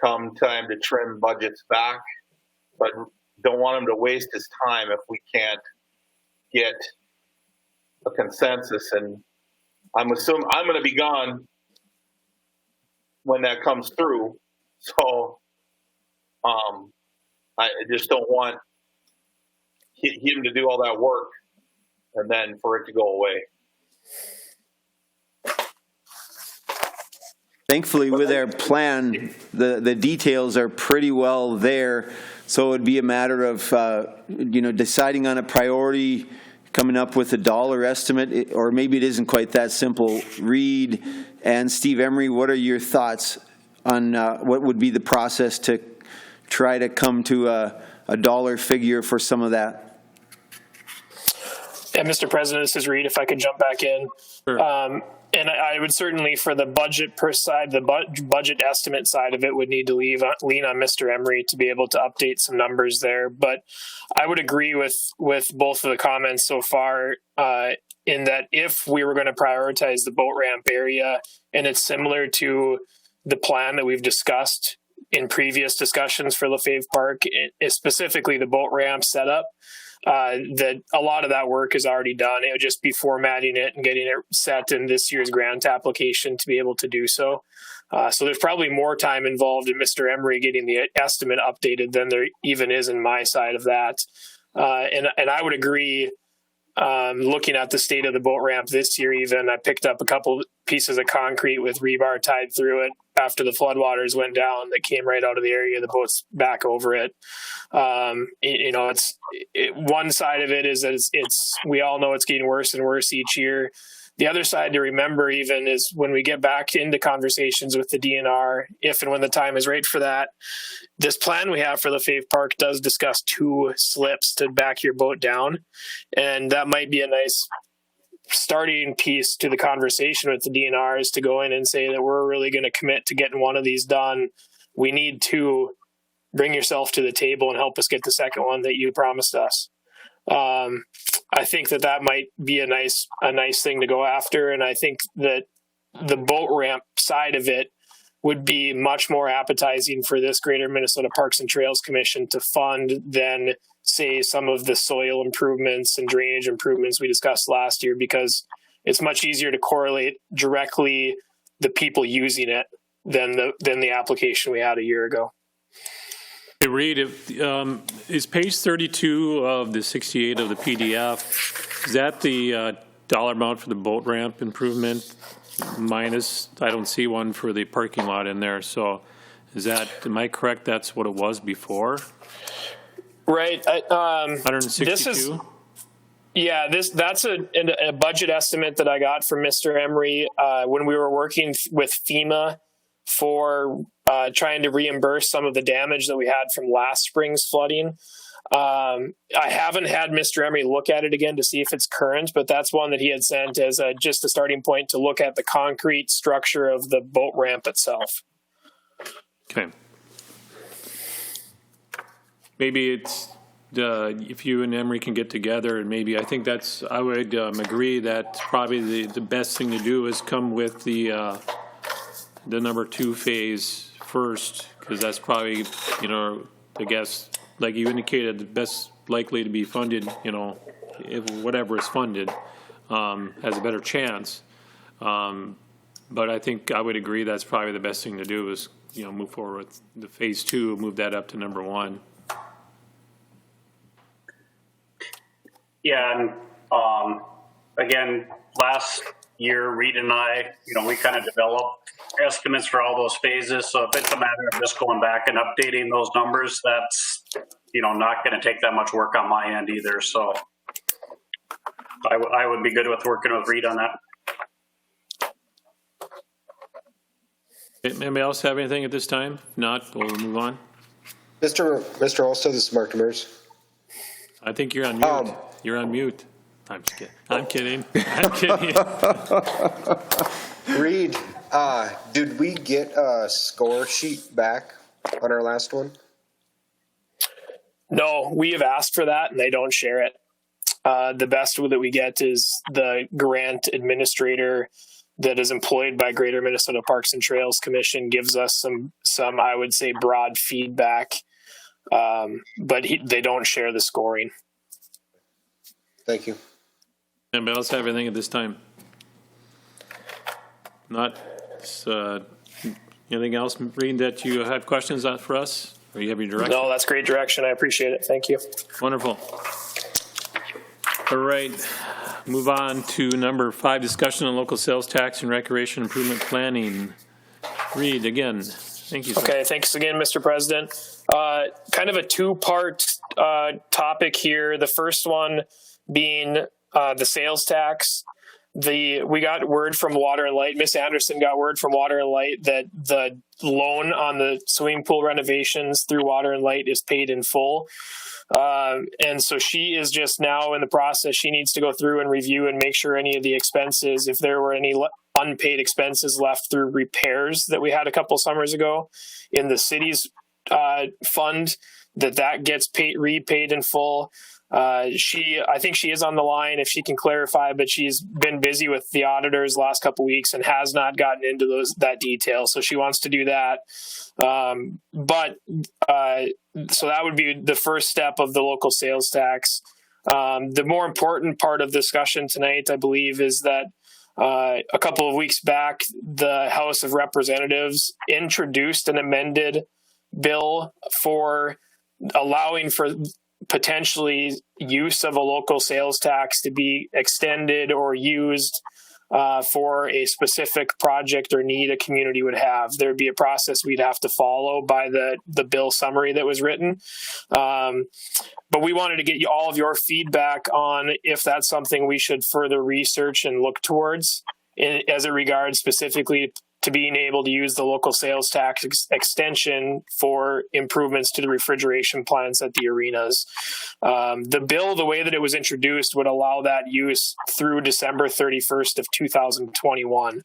come time to trim budgets back. But don't want him to waste his time if we can't get a consensus. And I'm assuming I'm going to be gone when that comes through. So I just don't want him to do all that work and then for it to go away. Thankfully, with our plan, the details are pretty well there. So it would be a matter of, deciding on a priority coming up with a dollar estimate, or maybe it isn't quite that simple. Reid and Steve Emery, what are your thoughts on what would be the process to try to come to a dollar figure for some of that? Yeah, Mr. President, this is Reid. If I could jump back in. Sure. And I would certainly, for the budget per side, the budget estimate side of it would need to lean on Mr. Emery to be able to update some numbers there. But I would agree with both of the comments so far in that if we were going to prioritize the boat ramp area, and it's similar to the plan that we've discussed in previous discussions for Lefebvre Park, specifically the boat ramp setup, that a lot of that work is already done. It would just be formatting it and getting it set in this year's grant application to be able to do so. So there's probably more time involved in Mr. Emery getting the estimate updated than there even is in my side of that. And I would agree, looking at the state of the boat ramp this year, even I picked up a couple pieces of concrete with rebar tied through it after the floodwaters went down that came right out of the area. The boat's back over it. One side of it is that it's we all know it's getting worse and worse each year. The other side to remember even is when we get back into conversations with the DNR, if and when the time is right for that, this plan we have for Lefebvre Park does discuss 2 slips to back your boat down. And that might be a nice starting piece to the conversation with the DNR, is to go in and say that we're really going to commit to getting one of these done. We need to bring yourself to the table and help us get the second one that you promised us. I think that might be a nice thing to go after. And I think that the boat ramp side of it would be much more appetizing for this Greater Minnesota Parks and Trails Commission to fund than, say, some of the soil improvements and drainage improvements we discussed last year, because it's much easier to correlate directly the people using it than the application we had a year ago. Hey, Reid, is page 32 of the 68 of the PDF, is that the dollar amount for the boat ramp improvement minus, I don't see one for the parking lot in there, so is that, am I correct, that's what it was before? Right. 162? That's a budget estimate that I got from Mr. Emery when we were working with FEMA for trying to reimburse some of the damage that we had from last spring's flooding. I haven't had Mr. Emery look at it again to see if it's current, but that's one that he had sent as just a starting point to look at the concrete structure of the boat ramp itself. Okay. Maybe it's if you and Emery can get together, and maybe I think I would agree that probably the best thing to do is come with the number 2 phase first, because that's probably, I guess, like you indicated, the best likely to be funded, if whatever is funded has a better chance. But I think I would agree that's probably the best thing to do is, move forward with the phase 2, move that up to number 1. Yeah, and again, last year, Reid and I, we kind of developed estimates for all those phases. So if it's a matter of just going back and updating those numbers, that's, not going to take that much work on my end either. So I would be good with working with Reid on that. Anybody else have anything at this time? If not, we'll move on. Mr. Olson, this is Mark Demers. I think you're on mute. You're on mute. I'm just kidding. I'm kidding. I'm kidding. Reid, did we get a score sheet back on our last one? No, we have asked for that and they don't share it. The best that we get is the grant administrator that is employed by Greater Minnesota Parks and Trails Commission gives us some I would say broad feedback, but they don't share the scoring. Thank you. Anybody else have anything at this time? Not. Anything else, Reid, that you have questions on for us? Or you have your direction? No, that's great direction. I appreciate it. Thank you. Wonderful. All right. Move on to number 5, discussion on local sales tax and recreation improvement planning. Reid, again. Thank you, sir. Okay, thanks again, Mr. President. Kind of a 2-part topic here. The first one being the sales tax. We got word from Water and Light. Miss Anderson got word from Water and Light that the loan on the swimming pool renovations through Water and Light is paid in full. And so she is just now in the process. She needs to go through and review and make sure any of the expenses, if there were any unpaid expenses left through repairs that we had a couple summers ago in the city's fund, that gets repaid in full. I think she is on the line if she can clarify, but she's been busy with the auditors last couple of weeks and has not gotten into that detail. So she wants to do that. So that would be the first step of the local sales tax. The more important part of the discussion tonight, I believe, is that a couple of weeks back, the House of Representatives introduced an amended bill for allowing for potentially use of a local sales tax to be extended or used for a specific project or need a community would have. There'd be a process we'd have to follow by the bill summary that was written. But we wanted to get all of your feedback on if that's something we should further research and look towards as it regards specifically to being able to use the local sales tax extension for improvements to the refrigeration plants at the arenas. The bill, the way that it was introduced, would allow that use through December 31st of 2021.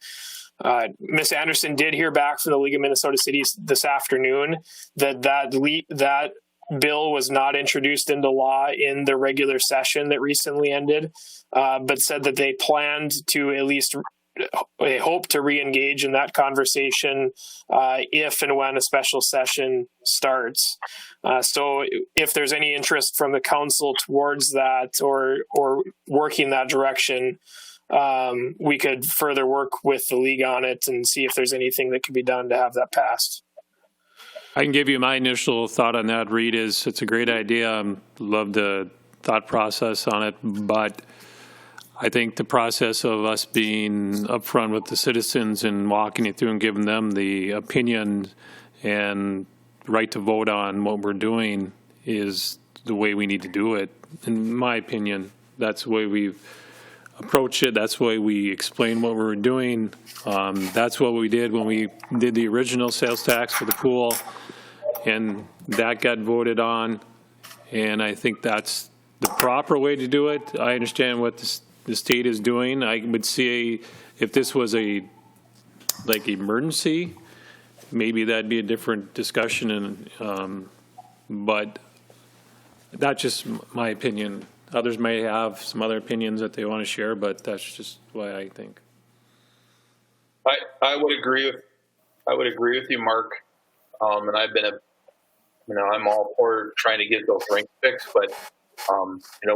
Ms. Anderson did hear back from the League of Minnesota Cities this afternoon that bill was not introduced into law in the regular session that recently ended, but said that they planned to at least hope to re-engage in that conversation if and when a special session starts. So if there's any interest from the council towards that or working that direction, we could further work with the league on it and see if there's anything that could be done to have that passed. I can give you my initial thought on that, Reid. It's a great idea. I love the thought process on it, but I think the process of us being upfront with the citizens and walking it through and giving them the opinion and right to vote on what we're doing is the way we need to do it. In my opinion, that's the way we've approached it. That's the way we explain what we're doing. That's what we did when we did the original sales tax for the pool, and that got voted on. And I think that's the proper way to do it. I understand what the state is doing. I would see if this was a emergency, maybe that'd be a different discussion. And but that's just my opinion. Others may have some other opinions that they want to share, but that's just what I think. I would agree with you, Mark. And I've been I'm all for trying to get those rinks fixed, but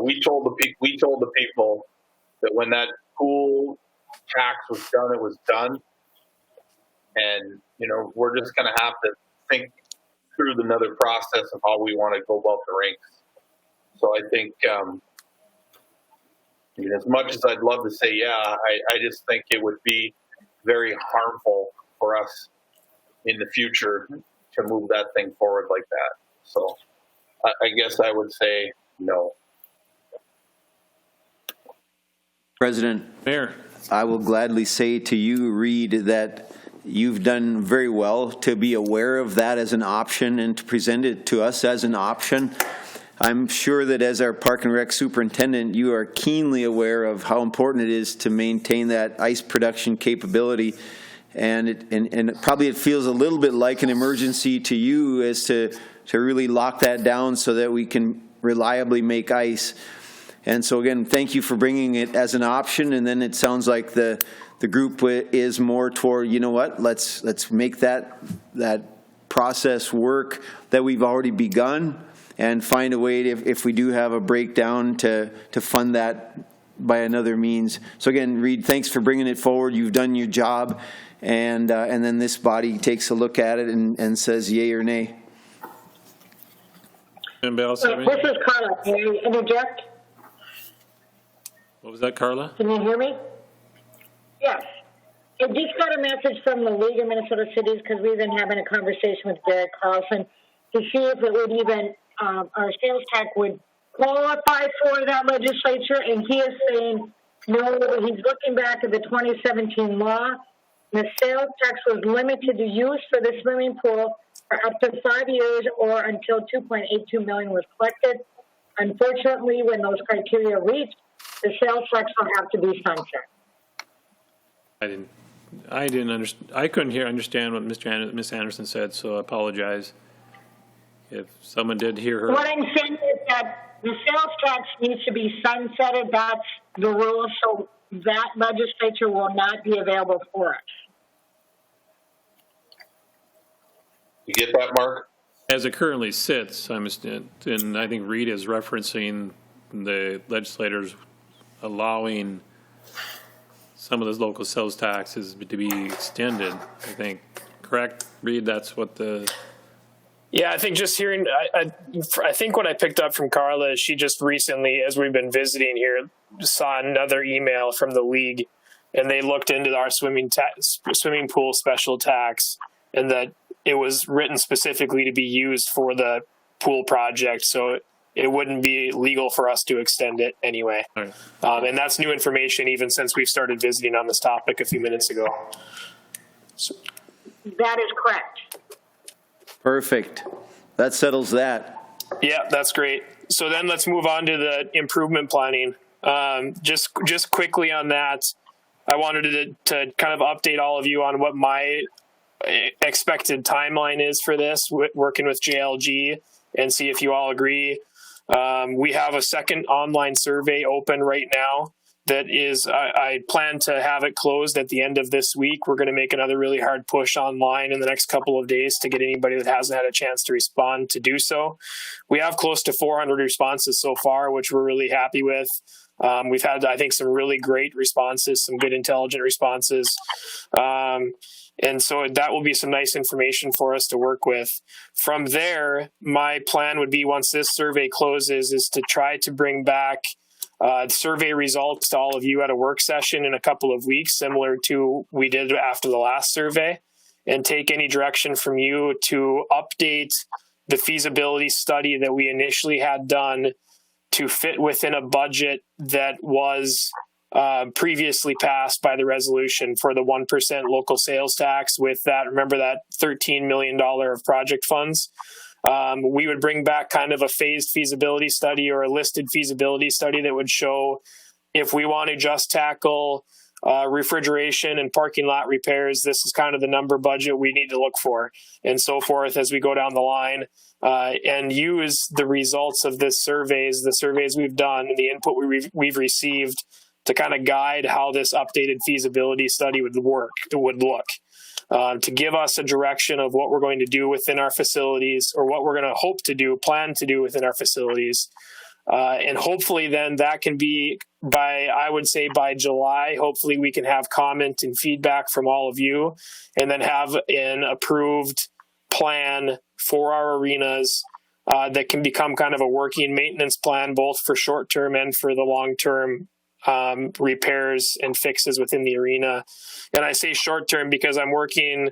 we told the people that when that pool tax was done, it was done. And, we're just going to have to think through another process of how we want to go about the rinks. So I think, as much as I'd love to say, yeah, I just think it would be very harmful for us in the future to move that thing forward like that. So I guess I would say no. President, Mayor, I will gladly say to you, Reid, that you've done very well to be aware of that as an option and to present it to us as an option. I'm sure that as our Park and Rec superintendent, you are keenly aware of how important it is to maintain that ice production capability. And probably it feels a little bit like an emergency to you as to really lock that down so that we can reliably make ice. And so again, thank you for bringing it as an option. And then it sounds like the group is more toward, let's make that process work that we've already begun and find a way to, if we do have a breakdown, to fund that by another means. So again, Reid, thanks for bringing it forward. You've done your job. And then this body takes a look at it and says yay or nay. Anybody else have This is Carla. Can you interject? What was that, Carla? Can you hear me? Yes. I just got a message from the League of Minnesota Cities because we've been having a conversation with Derek Carlson to see if it would even, our sales tax would qualify for that legislature, and he is saying, no, he's looking back at the 2017 law. The sales tax was limited to use for the swimming pool for up to 5 years or until 2.82 million was collected. Unfortunately, when those criteria are reached, the sales tax will have to be sunset. I didn't understand. I couldn't understand what Ms. Anderson said, so I apologize if someone did hear her. What I'm saying is that the sales tax needs to be sunsetted. That's the rule. So that legislature will not be available for us. You get that, Mark? As it currently sits, and I think Reid is referencing the legislators allowing some of those local sales taxes to be extended, I think. Correct, Reid? That's what the... Yeah, I think just hearing, I think what I picked up from Carla is she just recently, as we've been visiting here, saw another email from the league, and they looked into our swimming pool special tax, and that it was written specifically to be used for the pool project, so it wouldn't be legal for us to extend it anyway. Right. And that's new information even since we've started visiting on this topic a few minutes ago. So, that is correct. Perfect. That settles that. Yeah, that's great. So then let's move on to the improvement planning. Just quickly on that, I wanted to kind of update all of you on what my expected timeline is for this, working with JLG, and see if you all agree. We have a second online survey open right now that is, I plan to have it closed at the end of this week. We're going to make another really hard push online in the next couple of days to get anybody that hasn't had a chance to respond to do so. We have close to 400 responses so far, which we're really happy with. We've had, I think, some really great responses, some good intelligent responses. And so that will be some nice information for us to work with. From there, my plan would be, once this survey closes, is to try to bring back survey results to all of you at a work session in a couple of weeks, similar to we did after the last survey, and take any direction from you to update the feasibility study that we initially had done to fit within a budget that was previously passed by the resolution for the 1% local sales tax. With that, remember that $13 million of project funds. We would bring back kind of a phased feasibility study or a listed feasibility study that would show if we want to just tackle refrigeration and parking lot repairs, this is kind of the number budget we need to look for, and so forth as we go down the line, and use the results of the surveys we've done, and the input we've received to kind of guide how this updated feasibility study would look, to give us a direction of what we're going to do within our facilities, or what we're going to plan to do within our facilities. And hopefully then that can be I would say by July, hopefully we can have comment and feedback from all of you, and then have an approved plan for our arenas that can become kind of a working maintenance plan, both for short-term and for the long-term repairs and fixes within the arena. And I say short-term because I'm working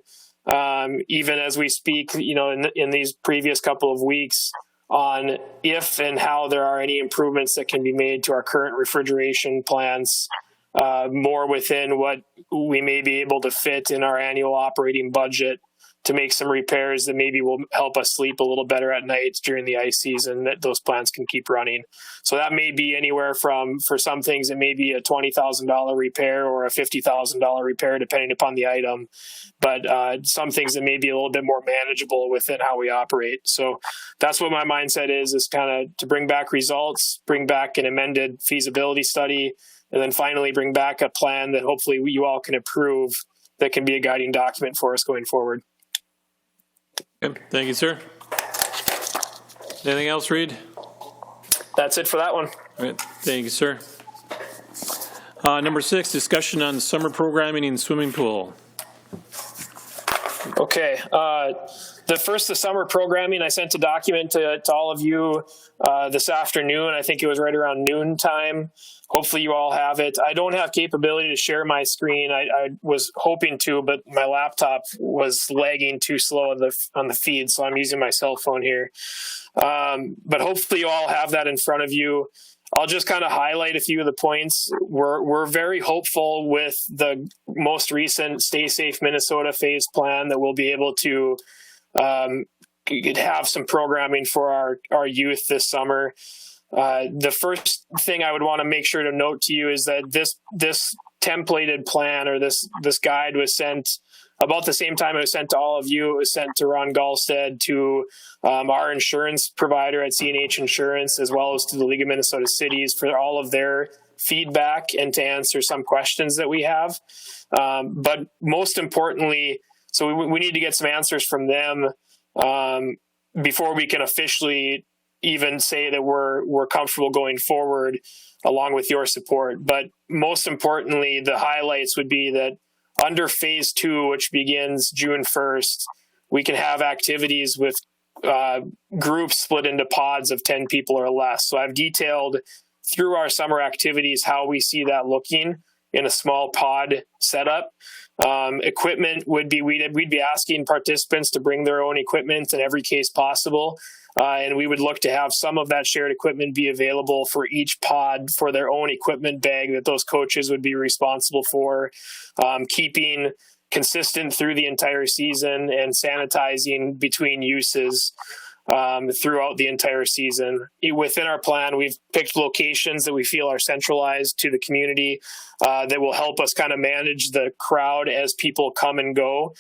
even as we speak, in these previous couple of weeks, on if and how there are any improvements that can be made to our current refrigeration plants, more within what we may be able to fit in our annual operating budget, to make some repairs that maybe will help us sleep a little better at night during the ice season, that those plants can keep running. So that may be anywhere from, for some things, it may be a $20,000 repair or a $50,000 repair, depending upon the item. But some things that may be a little bit more manageable within how we operate. So that's what my mindset is kind of to bring back results, bring back an amended feasibility study, and then finally bring back a plan that hopefully you all can approve that can be a guiding document for us going forward. Okay. Thank you, sir. Anything else, Reid? That's it for that one. All right. Thank you, sir. Number 6, discussion on summer programming in swimming pool. Okay. the summer programming, I sent a document to all of you this afternoon. I think it was right around noon time. Hopefully you all have it. I don't have capability to share my screen. I was hoping to, but my laptop was lagging too slow on the feed, so I'm using my cell phone here. But hopefully you all have that in front of you. I'll just kind of highlight a few of the points. We're very hopeful with the most recent Stay Safe Minnesota phase plan that we'll be able to have some programming for our youth this summer. The first thing I would want to make sure to note to you is that this templated plan or this guide was sent about the same time it was sent to all of you. It was sent to Ron Galstead, to our insurance provider at CNH Insurance, as well as to the League of Minnesota Cities for all of their feedback and to answer some questions that we have. But most importantly, so we need to get some answers from them before we can officially even say that we're comfortable going forward along with your support. But most importantly, the highlights would be that under phase 2, which begins June 1st, we can have activities with groups split into pods of 10 people or less. So I've detailed through our summer activities how we see that looking in a small pod setup. Equipment would be, we'd be asking participants to bring their own equipment in every case possible. And we would look to have some of that shared equipment be available for each pod for their own equipment bag that those coaches would be responsible for, keeping consistent through the entire season and sanitizing between uses throughout the entire season. Within our plan, we've picked locations that we feel are centralized to the community that will help us kind of manage the crowd as people come and go,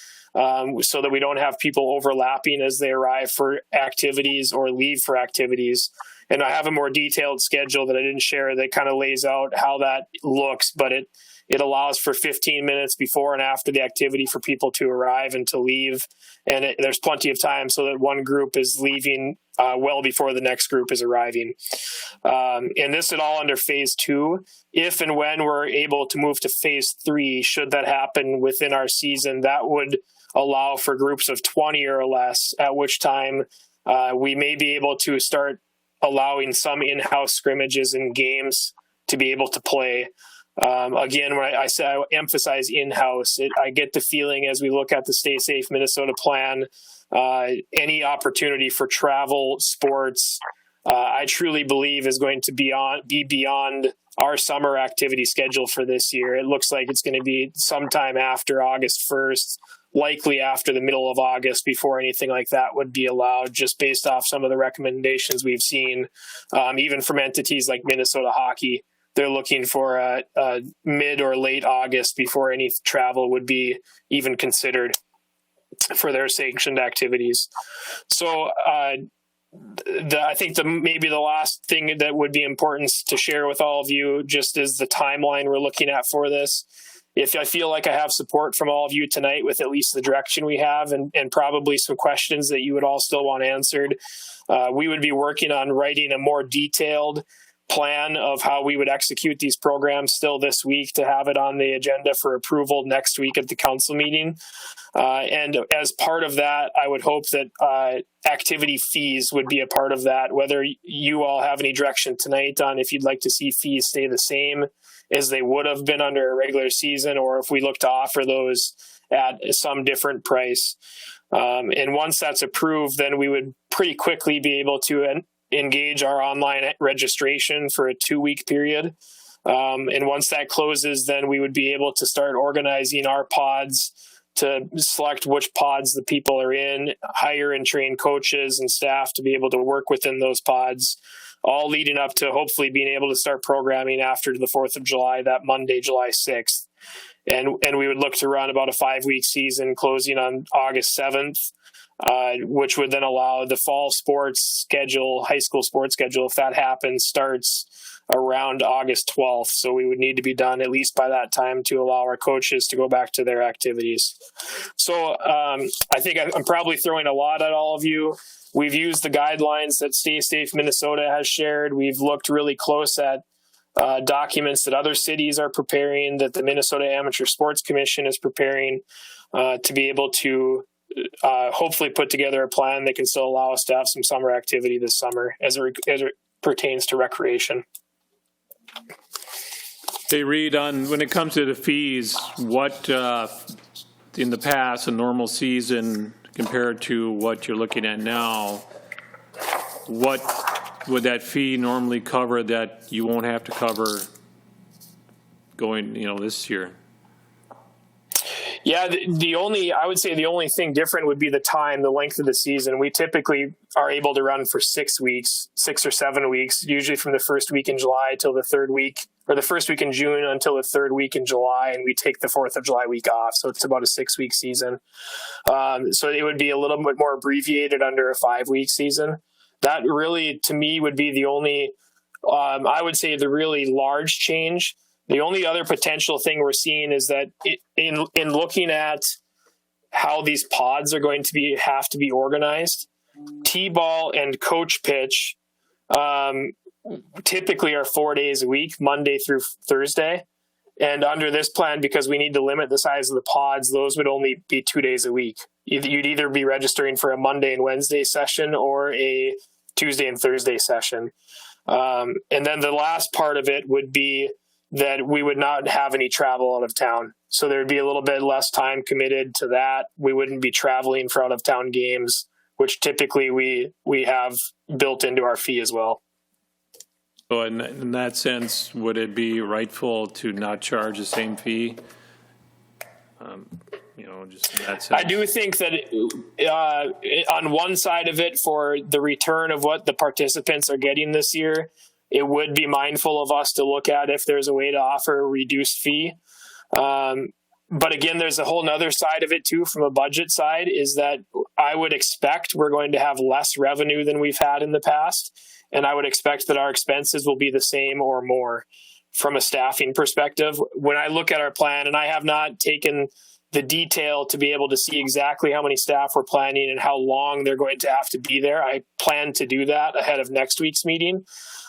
so that we don't have people overlapping as they arrive for activities or leave for activities. And I have a more detailed schedule that I didn't share that kind of lays out how that looks, but it allows for 15 minutes before and after the activity for people to arrive and to leave. And there's plenty of time so that one group is leaving well before the next group is arriving. And this is all under phase 2. If and when we're able to move to phase 3, should that happen within our season, that would allow for groups of 20 or less, at which time we may be able to start allowing some in-house scrimmages and games to be able to play. Again, when I say I emphasize in-house, I get the feeling as we look at the Stay Safe Minnesota plan, any opportunity for travel sports, I truly believe is going to be beyond our summer activity schedule for this year. It looks like it's going to be sometime after August 1st, likely after the middle of August before anything like that would be allowed, just based off some of the recommendations we've seen, even from entities like Minnesota Hockey. They're looking for a mid or late August before any travel would be even considered for their sanctioned activities. So I think maybe the last thing that would be important to share with all of you just is the timeline we're looking at for this. If I feel like I have support from all of you tonight with at least the direction we have and probably some questions that you would all still want answered, we would be working on writing a more detailed plan of how we would execute these programs still this week to have it on the agenda for approval next week at the council meeting. And as part of that, I would hope that activity fees would be a part of that, whether you all have any direction tonight on if you'd like to see fees stay the same as they would have been under a regular season, or if we look to offer those at some different price. And once that's approved, then we would pretty quickly be able to engage our online registration for a 2-week period. And once that closes, then we would be able to start organizing our pods to select which pods the people are in, hire and train coaches and staff to be able to work within those pods, all leading up to hopefully being able to start programming after the 4th of July, that Monday, July 6th. And we would look to run about a 5-week season closing on August 7th. Which would then allow the fall sports schedule, high school sports schedule, if that happens, starts around August 12th. So we would need to be done at least by that time to allow our coaches to go back to their activities. So I think I'm probably throwing a lot at all of you. We've used the guidelines that Stay Safe Minnesota has shared. We've looked really close at documents that other cities are preparing, that the Minnesota Amateur Sports Commission is preparing to be able to hopefully put together a plan that can still allow us to have some summer activity this summer as it pertains to recreation. Hey, Reid, when it comes to the fees, what in the past, a normal season compared to what you're looking at now, what would that fee normally cover that you won't have to cover going, this year? Yeah, I would say the only thing different would be the length of the season. We typically are able to run for 6 weeks, 6 or 7 weeks, usually from the first week in July till the third week, or the first week in June until the third week in July, and we take the 4th of July week off. So it's about a 6-week season. So it would be a little bit more abbreviated under a 5-week season. That really, to me, would be the only, I would say, the really large change. The only other potential thing we're seeing is that in looking at how these pods are going to have to be organized, T-ball and coach pitch typically are 4 days a week, Monday through Thursday. And under this plan, because we need to limit the size of the pods, those would only be 2 days a week. You'd either be registering for a Monday and Wednesday session or a Tuesday and Thursday session. And then the last part of it would be that we would not have any travel out of town. So there'd be a little bit less time committed to that. We wouldn't be traveling for out of town games, which typically we have built into our fee as well. So in that sense, would it be rightful to not charge the same fee? Just in that sense. I do think that on one side of it, for the return of what the participants are getting this year, it would be mindful of us to look at if there's a way to offer a reduced fee. But again, there's a whole nother side of it too, from a budget side, is that I would expect we're going to have less revenue than we've had in the past. And I would expect that our expenses will be the same or more from a staffing perspective. When I look at our plan, and I have not taken the detail to be able to see exactly how many staff we're planning and how long they're going to have to be there. I plan to do that ahead of next week's meeting.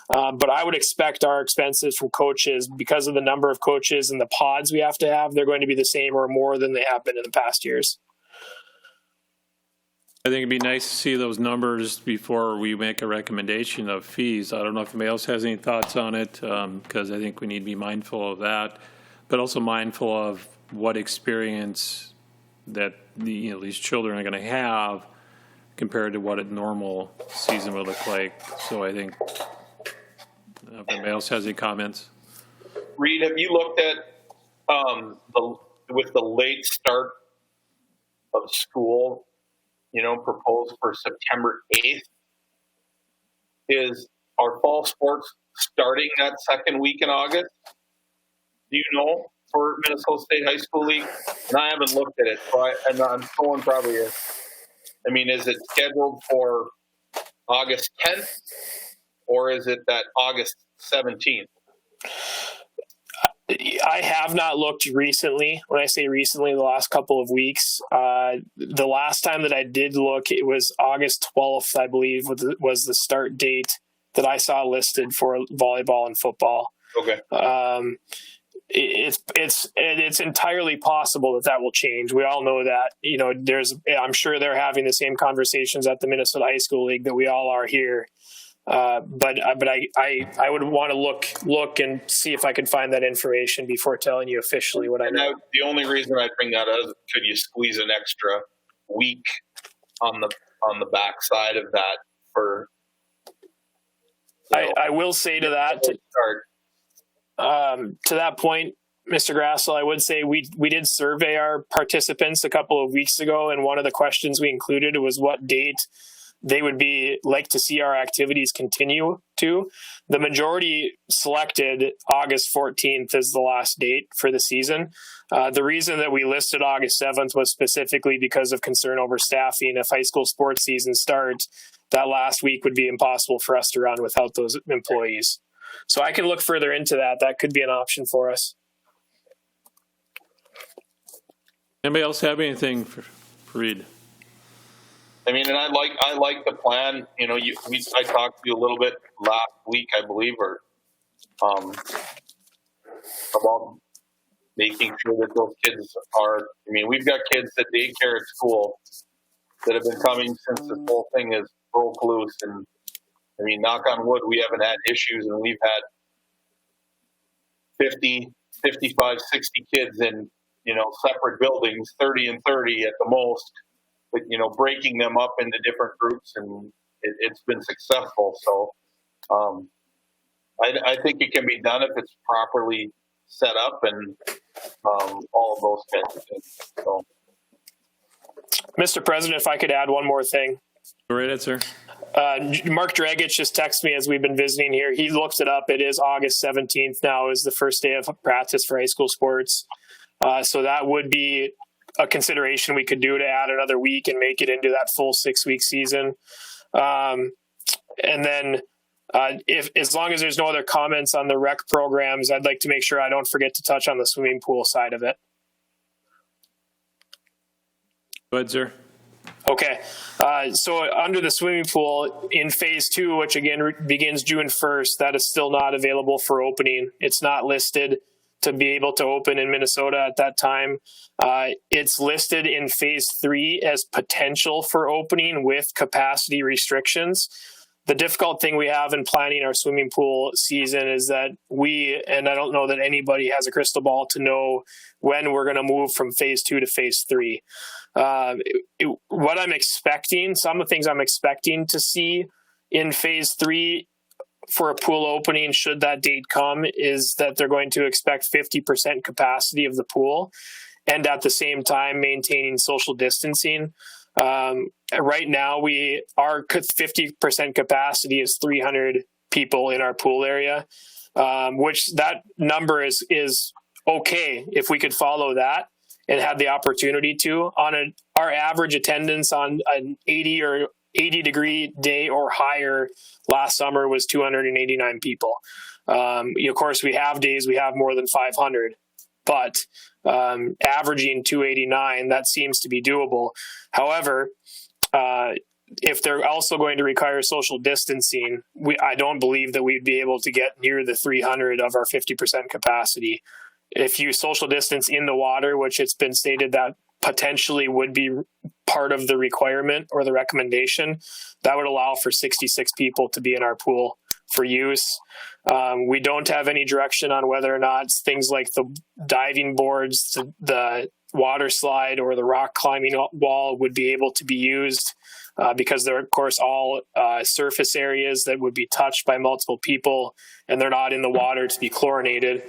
But I would expect our expenses from coaches, because of the number of coaches and the pods we have to have, they're going to be the same or more than they have been in the past years. I think it'd be nice to see those numbers before we make a recommendation of fees. I don't know if anybody else has any thoughts on it, because I think we need to be mindful of that, but also mindful of what experience that these children are going to have compared to what a normal season would look like. So I think, if anybody else has any comments. Reid, have you looked at with the late start of school, proposed for September 8th? Is our fall sports starting that second week in August? Do you know, for Minnesota State High School League? And I haven't looked at it, and I'm going probably is. I mean, is it scheduled for August 10th, or is it that August 17th? I have not looked recently. When I say recently, the last couple of weeks. The last time that I did look, it was August 12th, I believe, was the start date that I saw listed for volleyball and football. Okay. It's entirely possible that will change. We all know that. I'm sure they're having the same conversations at the Minnesota High School League that we all are here. But I would want to look and see if I could find that information before telling you officially what I know. The only reason I bring that up is, could you squeeze an extra week on the backside of that for? I will say to that to that point, Mr. Grassel, I would say we did survey our participants a couple of weeks ago, and one of the questions we included was what date they would like to see our activities continue to. The majority selected August 14th as the last date for the season. The reason that we listed August 7th was specifically because of concern over staffing. If high school sports season starts, that last week would be impossible for us to run without those employees. So I can look further into that. That could be an option for us. Anybody else have anything for Reid? I mean, and I like the plan. I talked to you a little bit last week, I believe, or about making sure that those kids are. I mean, we've got kids at daycare at school that have been coming since this whole thing has broke loose. And I mean, knock on wood, we haven't had issues, and we've had 50, 55, 60 kids in, separate buildings, 30 and 30 at the most, but, breaking them up into different groups, and it's been successful. So I think it can be done if it's properly set up and all of those kinds of things. So. Mr. President, if I could add one more thing. Go right ahead, sir. Mark Dragich just texted me as we've been visiting here. He looked it up. It is August 17th now is the first day of practice for high school sports. So that would be a consideration we could do to add another week and make it into that full 6-week season. And then if as long as there's no other comments on the rec programs, I'd like to make sure I don't forget to touch on the swimming pool side of it. Go ahead, sir. Okay. So under the swimming pool in phase 2, which again begins June 1st, that is still not available for opening. It's not listed to be able to open in Minnesota at that time. It's listed in phase 3 as potential for opening with capacity restrictions. The difficult thing we have in planning our swimming pool season is that and I don't know that anybody has a crystal ball to know when we're going to move from phase 2 to phase 3. What I'm expecting, some of the things I'm expecting to see in phase 3 for a pool opening, should that date come, is that they're going to expect 50% capacity of the pool and at the same time maintaining social distancing. Right now, our 50% capacity is 300 people in our pool area, which that number is okay if we could follow that and had the opportunity to. Our average attendance on an 80 degree day or higher last summer was 289 people. Of course, we have days we have more than 500, but averaging 289, that seems to be doable. However, if they're also going to require social distancing, I don't believe that we'd be able to get near the 300 of our 50% capacity. If you social distance in the water, which it's been stated that potentially would be part of the requirement or the recommendation, that would allow for 66 people to be in our pool for use. We don't have any direction on whether or not things like the diving boards, the water slide, or the rock climbing wall would be able to be used because they're, of course, all surface areas that would be touched by multiple people, and they're not in the water to be chlorinated.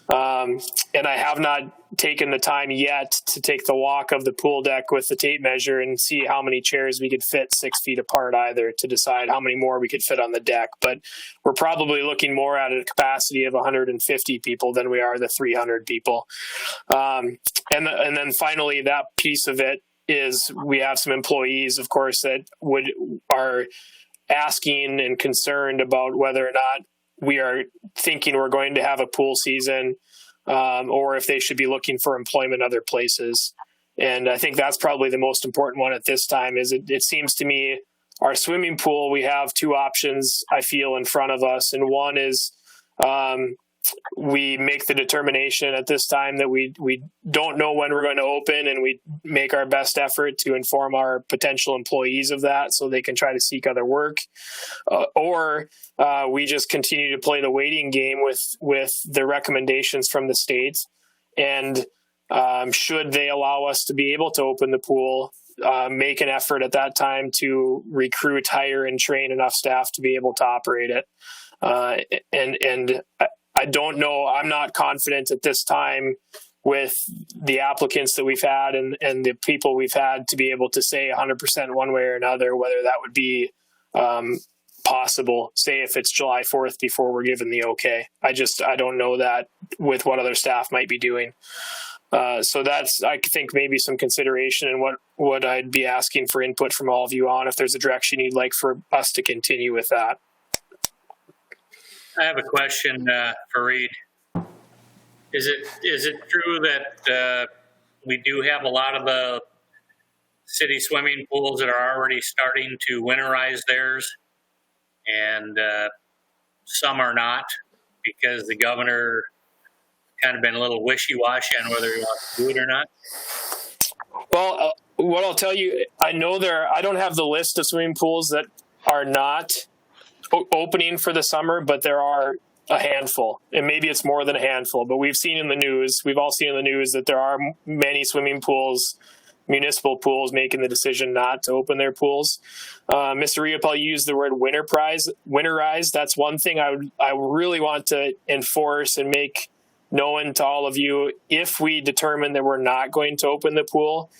And I have not taken the time yet to take the walk of the pool deck with the tape measure and see how many chairs we could fit 6 feet apart either to decide how many more we could fit on the deck. But we're probably looking more at a capacity of 150 people than we are the 300 people. And then finally, that piece of it is we have some employees, of course, that are asking and concerned about whether or not we are thinking we're going to have a pool season, or if they should be looking for employment other places. And I think that's probably the most important one at this time. Is it seems to me our swimming pool, we have two options, I feel, in front of us. And one is we make the determination at this time that we don't know when we're going to open, and we make our best effort to inform our potential employees of that so they can try to seek other work. Or we just continue to play the waiting game with the recommendations from the state. And should they allow us to be able to open the pool, make an effort at that time to recruit, hire, and train enough staff to be able to operate it. And I don't know. I'm not confident at this time with the applicants that we've had and the people we've had to be able to say 100% one way or another whether that would be possible, say if it's July 4th before we're given the okay. I don't know that with what other staff might be doing. So that's, I think, maybe some consideration and what I'd be asking for input from all of you on if there's a direction you'd like for us to continue with that. I have a question for Reid. Is it true that we do have a lot of the city swimming pools that are already starting to winterize theirs, and some are not because the governor kind of been a little wishy-washy on whether he wants to do it or not? Well, what I'll tell you, I know I don't have the list of swimming pools that are not opening for the summer, but there are a handful, and maybe it's more than a handful, but we've all seen in the news that there are many swimming pools, municipal pools, making the decision not to open their pools. Mr. Riopel used the word winterize. That's one thing I really want to enforce and make known to all of you. If we determine that we're not going to open the pool,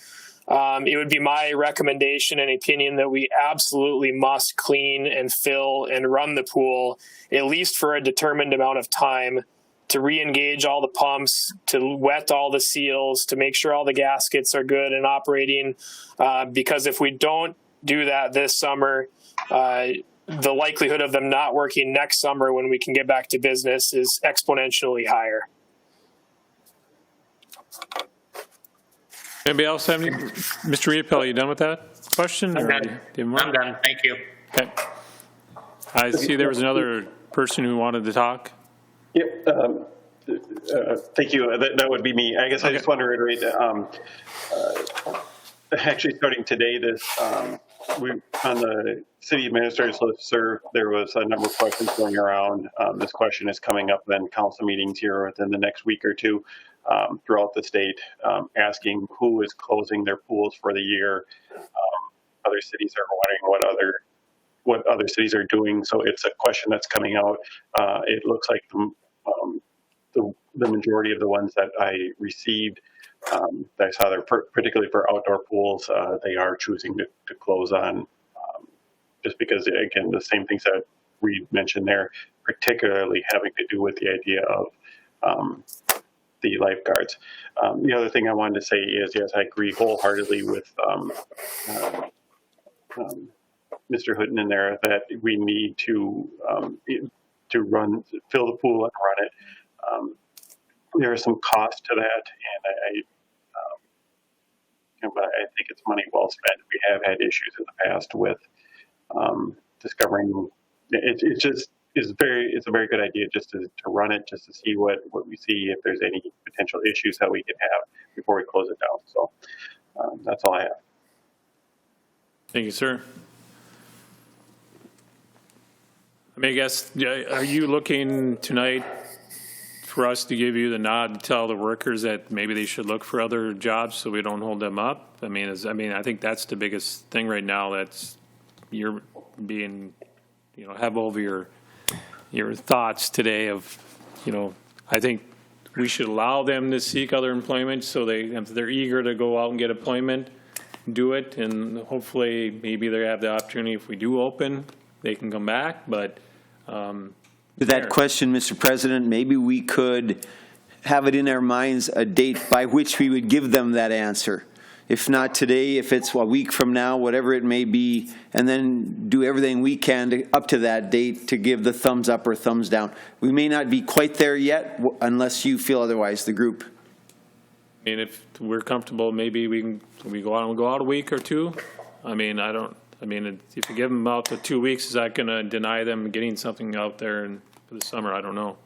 it would be my recommendation and opinion that we absolutely must clean and fill and run the pool, at least for a determined amount of time, to re-engage all the pumps, to wet all the seals, to make sure all the gaskets are good and operating. Because if we don't do that this summer, the likelihood of them not working next summer when we can get back to business is exponentially higher. Anybody else have any? Mr. Riopel, are you done with that question? I'm done. I'm done. Thank you. Okay. I see there was another person who wanted to talk. Yep. Thank you. That would be me. I guess I just want to reiterate actually starting today, we on the city administrator's listserv, there was a number of questions going around. This question is coming up in council meetings here within the next week or two throughout the state, asking who is closing their pools for the year. Other cities are wondering what other cities are doing. So it's a question that's coming out. It looks like the majority of the ones that I received, I saw there, particularly for outdoor pools, they are choosing to close on, just because, again, the same things that Reid mentioned there, particularly having to do with the idea of the lifeguards. The other thing I wanted to say is, yes, I agree wholeheartedly with Mr. Huttunen there that we need to fill the pool and run it. There is some cost to that, and but I think it's money well spent. We have had issues in the past with discovering. It's a very good idea just to run it, just to see what we see, if there's any potential issues that we can have before we close it down. So that's all I have. Thank you, sir. I mean, I guess, are you looking tonight for us to give you the nod to tell the workers that maybe they should look for other jobs so we don't hold them up? I mean, I think that's the biggest thing right now. That's you're being, have over your thoughts today of, I think we should allow them to seek other employment, so if they're eager to go out and get employment, do it, and hopefully maybe they have the opportunity, if we do open, they can come back. But to that question, Mr. President, maybe we could have it in our minds a date by which we would give them that answer. If not today, if it's a week from now, whatever it may be, and then do everything we can up to that date to give the thumbs up or thumbs down. We may not be quite there yet unless you feel otherwise, the group. I mean, if we're comfortable, maybe we go out a week or two. If you give them out to 2 weeks, is that going to deny them getting something out there for the summer? I don't know.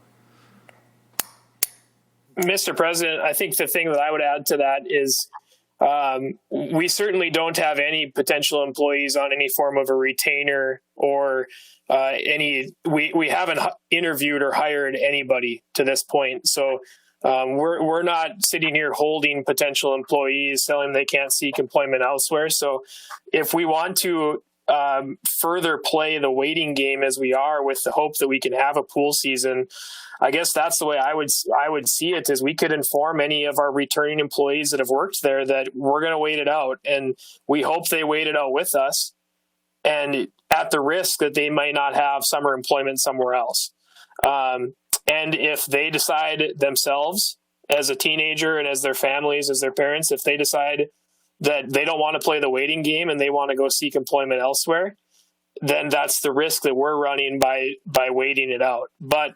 Mr. President, I think the thing that I would add to that is we certainly don't have any potential employees on any form of a retainer or we haven't interviewed or hired anybody to this point. So we're not sitting here holding potential employees, telling them they can't seek employment elsewhere. So if we want to further play the waiting game as we are, with the hope that we can have a pool season, I guess that's the way I would see it, is we could inform any of our returning employees that have worked there that we're going to wait it out, and we hope they wait it out with us, and at the risk that they might not have summer employment somewhere else. And if they decide themselves, as a teenager and as their families, as their parents, if they decide that they don't want to play the waiting game and they want to go seek employment elsewhere, then that's the risk that we're running by waiting it out. But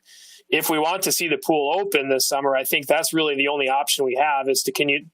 if we want to see the pool open this summer, I think that's really the only option we have, is to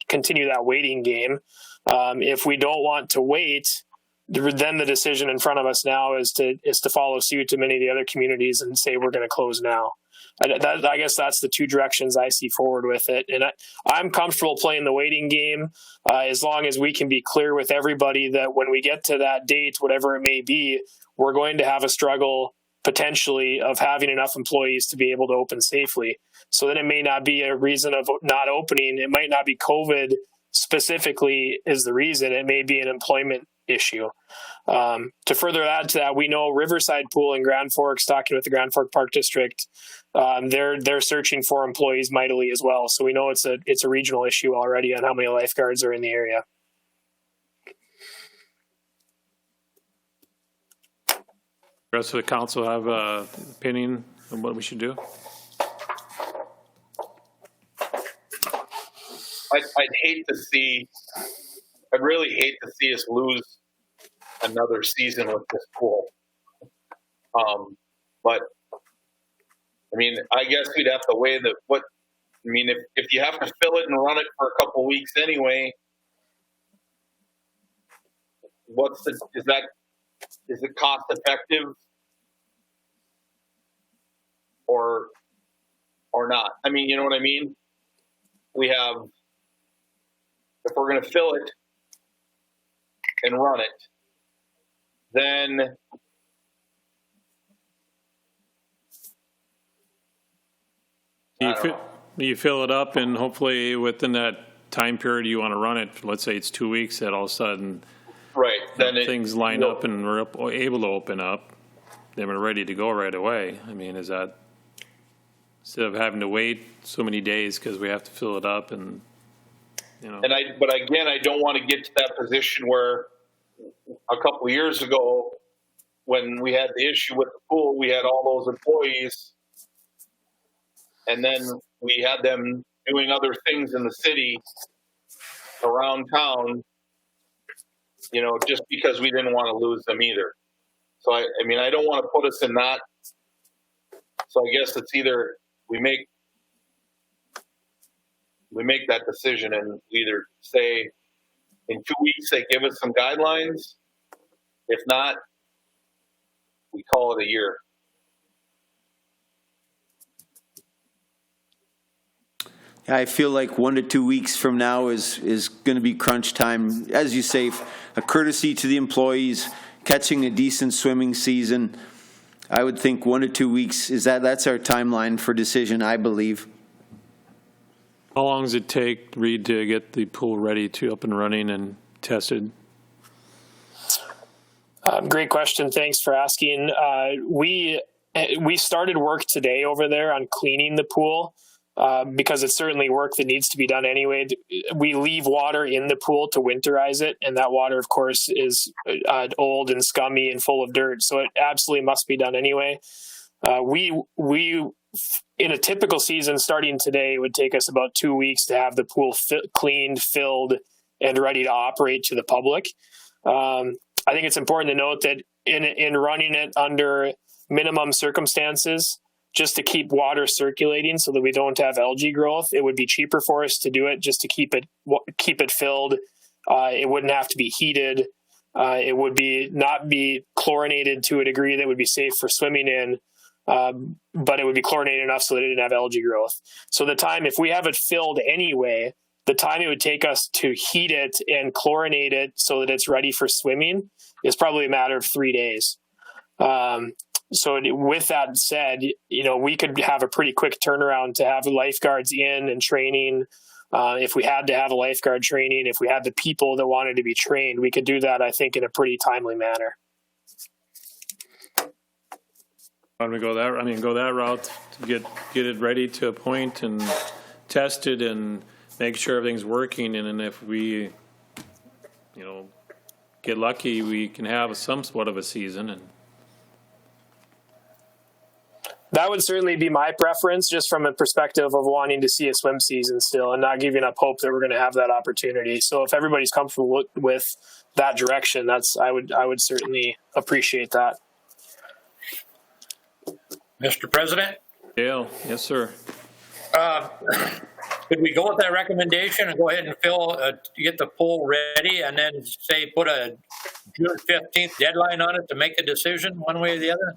continue that waiting game. If we don't want to wait, then the decision in front of us now is to follow suit to many of the other communities and say we're going to close now. I guess that's the two directions I see forward with it. And I'm comfortable playing the waiting game as long as we can be clear with everybody that when we get to that date, whatever it may be, we're going to have a struggle potentially of having enough employees to be able to open safely. So then it may not be a reason of not opening. It might not be COVID specifically is the reason. It may be an employment issue. To further add to that, we know Riverside Pool in Grand Forks, talking with the Grand Fork Park District, they're searching for employees mightily as well. So we know it's a regional issue already on how many lifeguards are in the area. The rest of the council have an opinion on what we should do? I'd really hate to see us lose another season with this pool. But I mean, I guess we'd have to weigh if you have to fill it and run it for a couple weeks anyway, is it cost effective or not? I mean, you know what I mean? If we're going to fill it and run it, then you fill it up, and hopefully within that time period you want to run it, let's say it's 2 weeks, that all of a sudden then things line up and we're able to open up, then we're ready to go right away. I mean, is that, instead of having to wait so many days because we have to fill it up and, you know. But again, I don't want to get to that position where a couple of years ago, when we had the issue with the pool, we had all those employees, and then we had them doing other things in the city around town, you know, just because we didn't want to lose them either. So I mean, I don't want to put us in that. So I guess it's either we make that decision and either say in 2 weeks they give us some guidelines. If not, we call it a year. I feel like 1 to 2 weeks from now is going to be crunch time. As you say, a courtesy to the employees, catching a decent swimming season. I would think 1 to 2 weeks that's our timeline for decision, I believe. How long does it take, Reid, to get the pool ready to up and running and tested? Great question. Thanks for asking. We started work today over there on cleaning the pool. Because it's certainly work that needs to be done anyway. We leave water in the pool to winterize it, and that water, of course, is old and scummy and full of dirt, so it absolutely must be done anyway. We in a typical season, starting today, it would take us about 2 weeks to have the pool cleaned, filled, and ready to operate to the public. I think it's important to note that in running it under minimum circumstances, just to keep water circulating so that we don't have algae growth, it would be cheaper for us to do it just to keep it filled. It wouldn't have to be heated. It would not be chlorinated to a degree that would be safe for swimming in, but it would be chlorinated enough so that it didn't have algae growth. So the time, if we have it filled anyway, the time it would take us to heat it and chlorinate it so that it's ready for swimming is probably a matter of 3 days. So with that said, you know, we could have a pretty quick turnaround to have lifeguards in and training. If we had to have a lifeguard training, if we had the people that wanted to be trained, we could do that, I think, in a pretty timely manner. Why don't we go that route to get it ready to a point and tested and make sure everything's working. And then if we, you know, get lucky, we can have some sort of a season. And that would certainly be my preference, just from a perspective of wanting to see a swim season still and not giving up hope that we're going to have that opportunity. So if everybody's comfortable with that direction, I would certainly appreciate that. Mr. President? Dale, yes, sir. Could we go with that recommendation and go ahead and get the pool ready and then say put a June 15th deadline on it to make a decision one way or the other?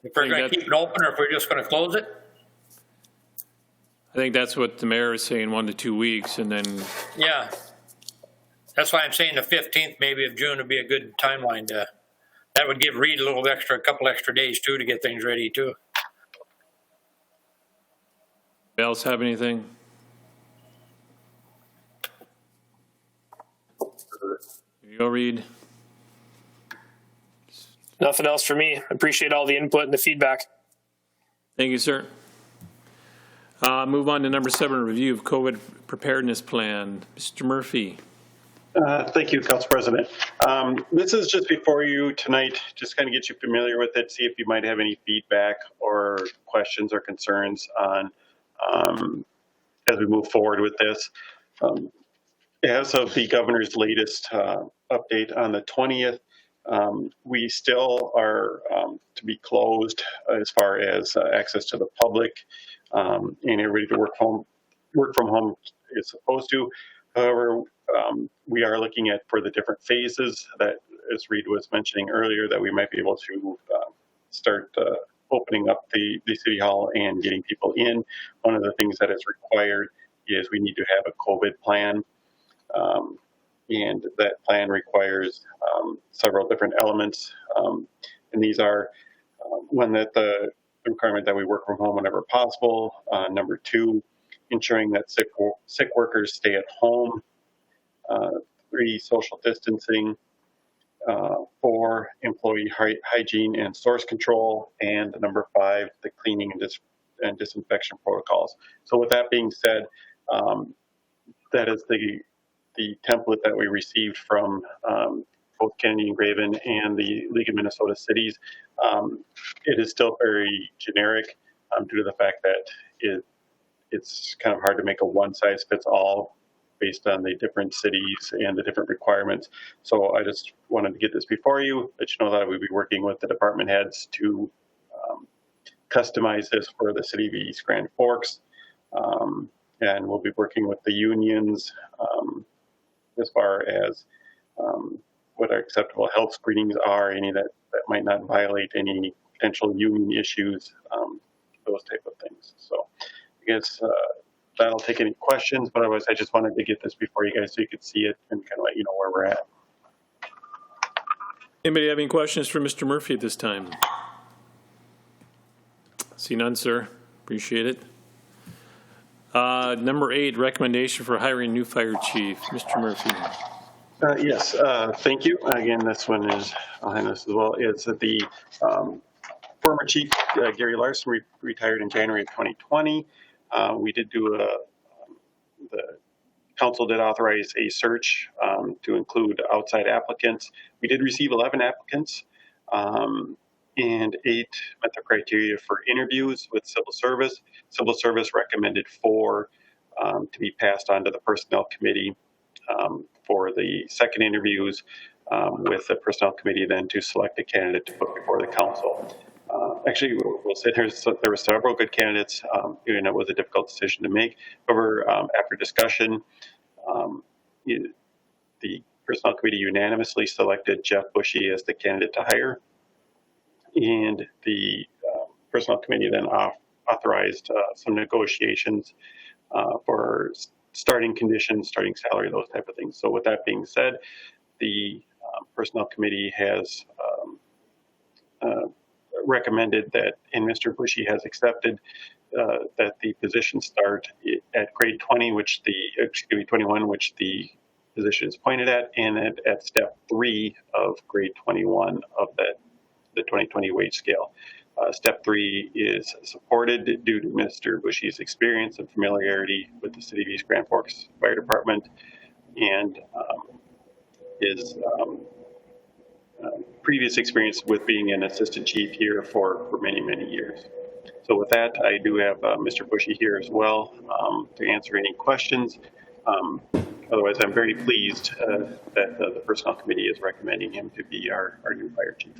If we're going to keep it open or if we're just going to close it? I think that's what the mayor is saying, 1 to 2 weeks, and then. Yeah. That's why I'm saying the 15th maybe of June would be a good timeline to, that would give Reid a couple extra days too to get things ready too. Anybody else have anything? Here you go, Reid. Nothing else for me. Appreciate all the input and the feedback. Thank you, sir. Move on to number 7, review of COVID preparedness plan. Mr. Murphy. Thank you, Council President. This is just before you tonight, just kind of get you familiar with it, see if you might have any feedback or questions or concerns on as we move forward with this. As of the governor's latest update on the 20th, we still are to be closed as far as access to the public and everybody to work from home is supposed to. However, we are looking at for the different phases that, as Reid was mentioning earlier, that we might be able to start opening up the city hall and getting people in. One of the things that is required is we need to have a COVID plan. And that plan requires several different elements. And these are one, that the requirement that we work from home whenever possible. Number 2, ensuring that sick workers stay at home. 3, social distancing. 4, employee hygiene and source control. And number 5, the cleaning and disinfection protocols. So with that being said, that is the template that we received from both Kennedy and Graven and the League of Minnesota Cities. It is still very generic due to the fact that it's kind of hard to make a one-size-fits-all based on the different cities and the different requirements. So I just wanted to get this before you, let you know that we'll be working with the department heads to customize this for the city of East Grand Forks. And we'll be working with the unions as far as what our acceptable health screenings are, any that might not violate any potential union issues, those type of things. So I guess that'll take any questions, but otherwise I just wanted to get this before you guys so you could see it and kind of let you know where we're at. Anybody have any questions for Mr. Murphy at this time? See none, sir. Appreciate it. Number 8, recommendation for hiring new fire chief. Mr. Murphy. Yes, thank you. Again, this one is, I'll hand this as well. It's the former chief, Gary Larson, retired in January of 2020. We did do the council did authorize a search to include outside applicants. We did receive 11 applicants. And 8 met the criteria for interviews with civil service. Civil service recommended 4 to be passed on to the personnel committee for the second interviews, with the personnel committee then to select a candidate to put before the council. Actually, we'll say there were several good candidates, and it was a difficult decision to make. However, after discussion, the personnel committee unanimously selected Jeff Bushy as the candidate to hire. And the personnel committee then authorized some negotiations for starting conditions, starting salary, those type of things. So with that being said, the personnel committee has recommended that, and Mr. Bushy has accepted that the position start at grade 20, 21, which the position is pointed at, and at step 3 of grade 21 of the 2020 wage scale. Step 3 is supported due to Mr. Bushy's experience and familiarity with the City of East Grand Forks Fire Department and his previous experience with being an assistant chief here for many, many years. So with that, I do have Mr. Bushy here as well to answer any questions. Otherwise, I'm very pleased that the Personnel Committee is recommending him to be our new fire chief.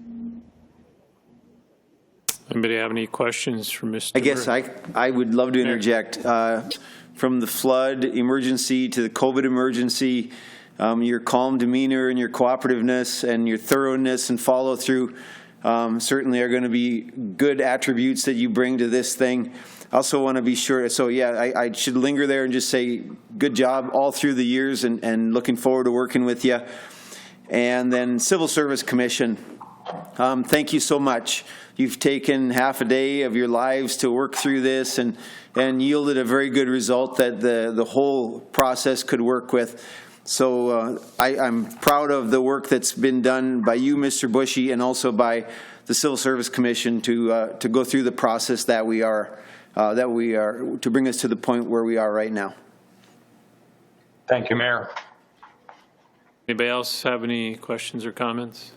Anybody have any questions for Mr. I guess I would love to interject. From the flood emergency to the COVID emergency, your calm demeanor and your cooperativeness and your thoroughness and follow through, certainly are going to be good attributes that you bring to this thing. I also want to be sure, so yeah, I should linger there and just say good job all through the years, and looking forward to working with you. And then Civil Service Commission, thank you so much. You've taken half a day of your lives to work through this and yielded a very good result that the whole process could work with. So I'm proud of the work that's been done by you, Mr. Bushy, and also by the Civil Service Commission to go through the process that we are to bring us to the point where we are right now. Thank you, Mayor. Anybody else have any questions or comments?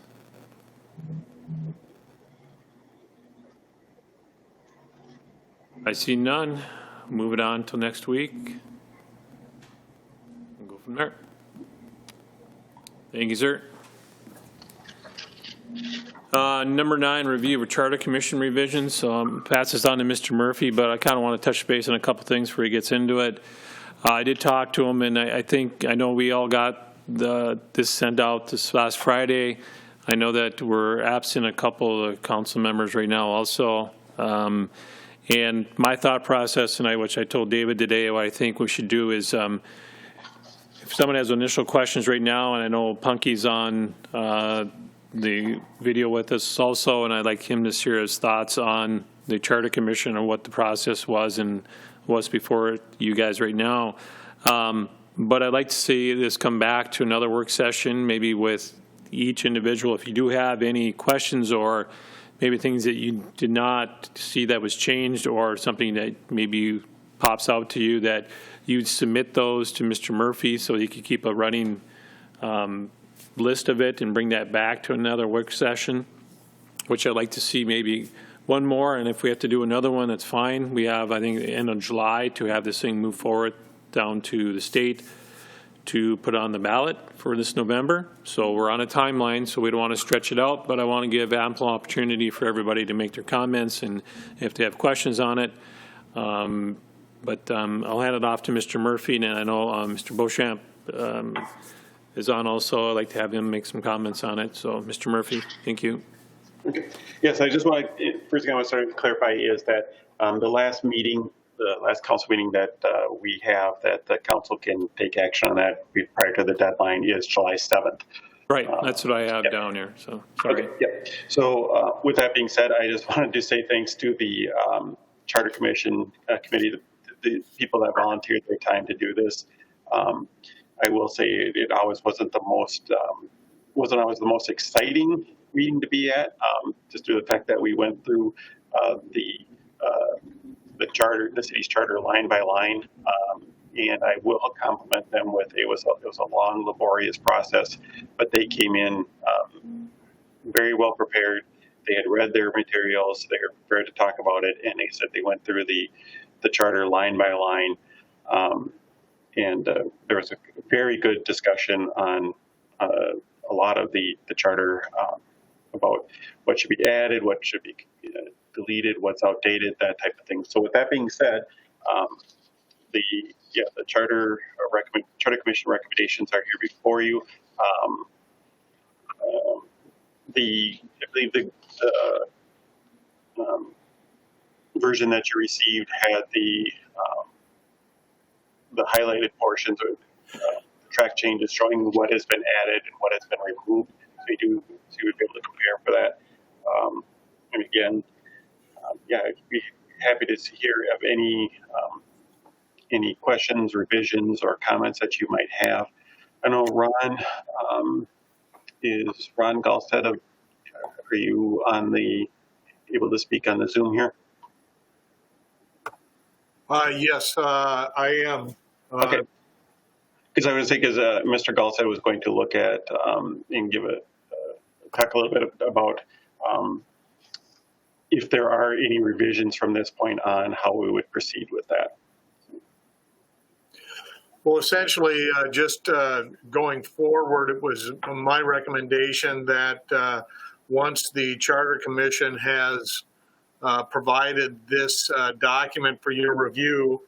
I see none. Move it on till next week. We'll go from there. Thank you, sir. Number 9, review of Charter Commission revisions. So pass this on to Mr. Murphy, but I kind of want to touch base on a couple things before he gets into it. I did talk to him, and I know we all got this sent out this last Friday. I know that we're absent a couple of council members right now also. And my thought process tonight, which I told David today, what I think we should do is if someone has initial questions right now, and I know Punky's on the video with us also, and I'd like him to share his thoughts on the Charter Commission and what the process was and what's before you guys right now. But I'd like to see this come back to another work session, maybe with each individual. If you do have any questions or maybe things that you did not see that was changed or something that maybe pops out to you, that you'd submit those to Mr. Murphy so he could keep a running list of it and bring that back to another work session, which I'd like to see maybe one more. And if we have to do another one, that's fine. We have, I think, the end of July to have this thing move forward down to the state to put on the ballot for this November. So we're on a timeline, so we don't want to stretch it out, but I want to give ample opportunity for everybody to make their comments and if they have questions on it. But I'll hand it off to Mr. Murphy, and I know Mr. Beauchamp is on also. I'd like to have him make some comments on it. So, Mr. Murphy, thank you. Okay. Yes, I just want to, first thing I want to clarify is that the last council meeting that we have that the council can take action on that prior to the deadline is July 7th. Right, that's what I have down here, so sorry. Okay, yeah. So with that being said, I just wanted to say thanks to the Charter Commission committee, the people that volunteered their time to do this. I will say it always wasn't always the most exciting meeting to be at, just due to the fact that we went through the city's charter line by line, and I will compliment them with it was a long, laborious process, but they came in very well prepared. They had read their materials, they were prepared to talk about it, and they said they went through the charter line by line, and there was a very good discussion on a lot of the charter about what should be added, what should be deleted, what's outdated, that type of thing. So with that being said, the Charter Commission recommendations are here before you. I believe the version that you received had the highlighted portions of track changes showing what has been added and what has been removed. So you would be able to compare for that. And again, I'd be happy to hear of any questions, revisions, or comments that you might have. I know Ron Galstead. Are you able to speak on the Zoom here? Yes, I am. Okay. Because I was thinking, Mr. Galstead was going to look at and talk a little bit about if there are any revisions from this point on, how we would proceed with that. Well, essentially, just going forward, it was my recommendation that once the Charter Commission has provided this document for your review,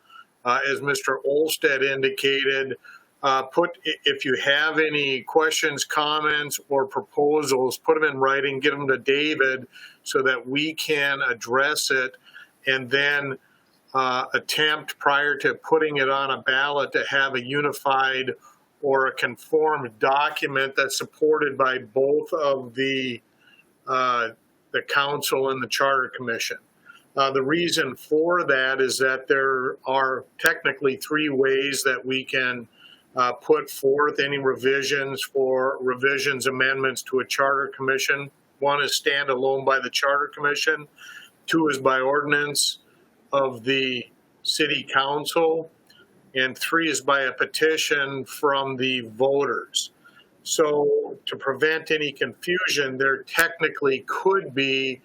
as Mr. Olstead indicated, if you have any questions, comments, or proposals, put them in writing, get them to David so that we can address it, and then attempt prior to putting it on a ballot to have a unified or a conformed document that's supported by both of the council and the charter commission. The reason for that is that there are technically three ways that we can put forth any revisions amendments to a charter commission. One is standalone by the charter commission. Two is by ordinance of the city council. And three is by a petition from the voters. So to prevent any confusion, there technically could be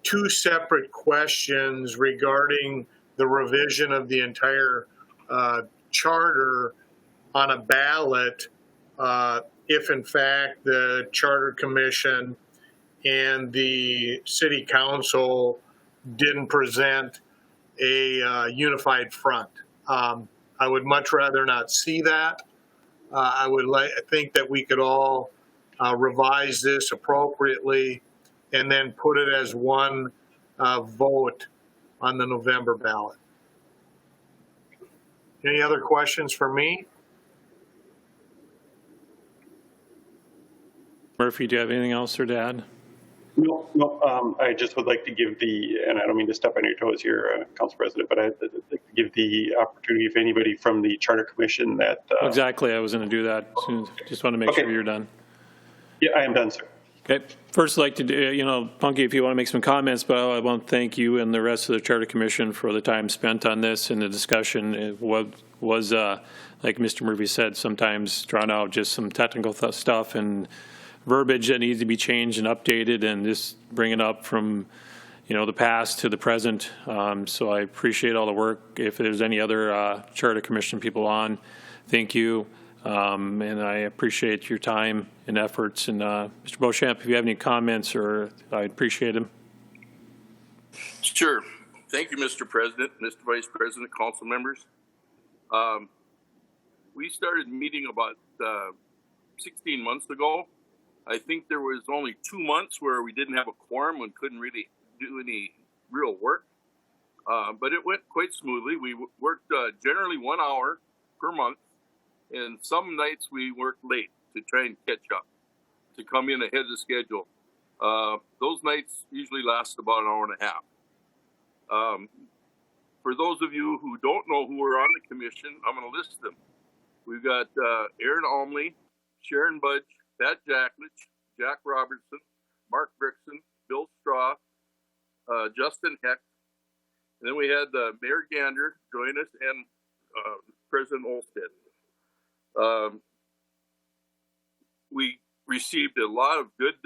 two separate questions regarding the revision of the entire charter on a ballot if in fact the charter commission and the city council didn't present a unified front. I would much rather not see that. I think that we could all revise this appropriately and then put it as one vote on the November ballot. Any other questions for me? Murphy, do you have anything else to add? No, I just would like to give and I don't mean to step on your toes here, Council President, but I'd like to give the opportunity if anybody from the Charter Commission that... Exactly, I was going to do that soon. Just want to make sure you're done. Yeah, I am done, sir. Okay. First, I'd like to do, Punky, if you want to make some comments, but I want to thank you and the rest of the Charter Commission for the time spent on this and the discussion. It was like Mr. Murphy said, sometimes drawn out, just some technical stuff and verbiage that needs to be changed and updated, and just bring it up from, the past to the present. So I appreciate all the work. If there's any other Charter Commission people on, thank you. And I appreciate your time and efforts. And Mr. Beauchamp, if you have any comments, I'd appreciate them. Sure. Thank you, Mr. President, Mr. Vice President, council members. We started meeting about 16 months ago. I think there was only 2 months where we didn't have a quorum and couldn't really do any real work. But it went quite smoothly. We worked generally 1 hour per month. And some nights we worked late to try and catch up, to come in ahead of schedule. Those nights usually last about an hour and a half. For those of you who don't know who are on the commission, I'm going to list them. We've got Aaron Almley, Sharon Budge, Pat Jacklich, Jack Robertson, Mark Brixson, Bill Straw, Justin Heck. And then we had Mayor Gander join us and President Olstead. We received a lot of good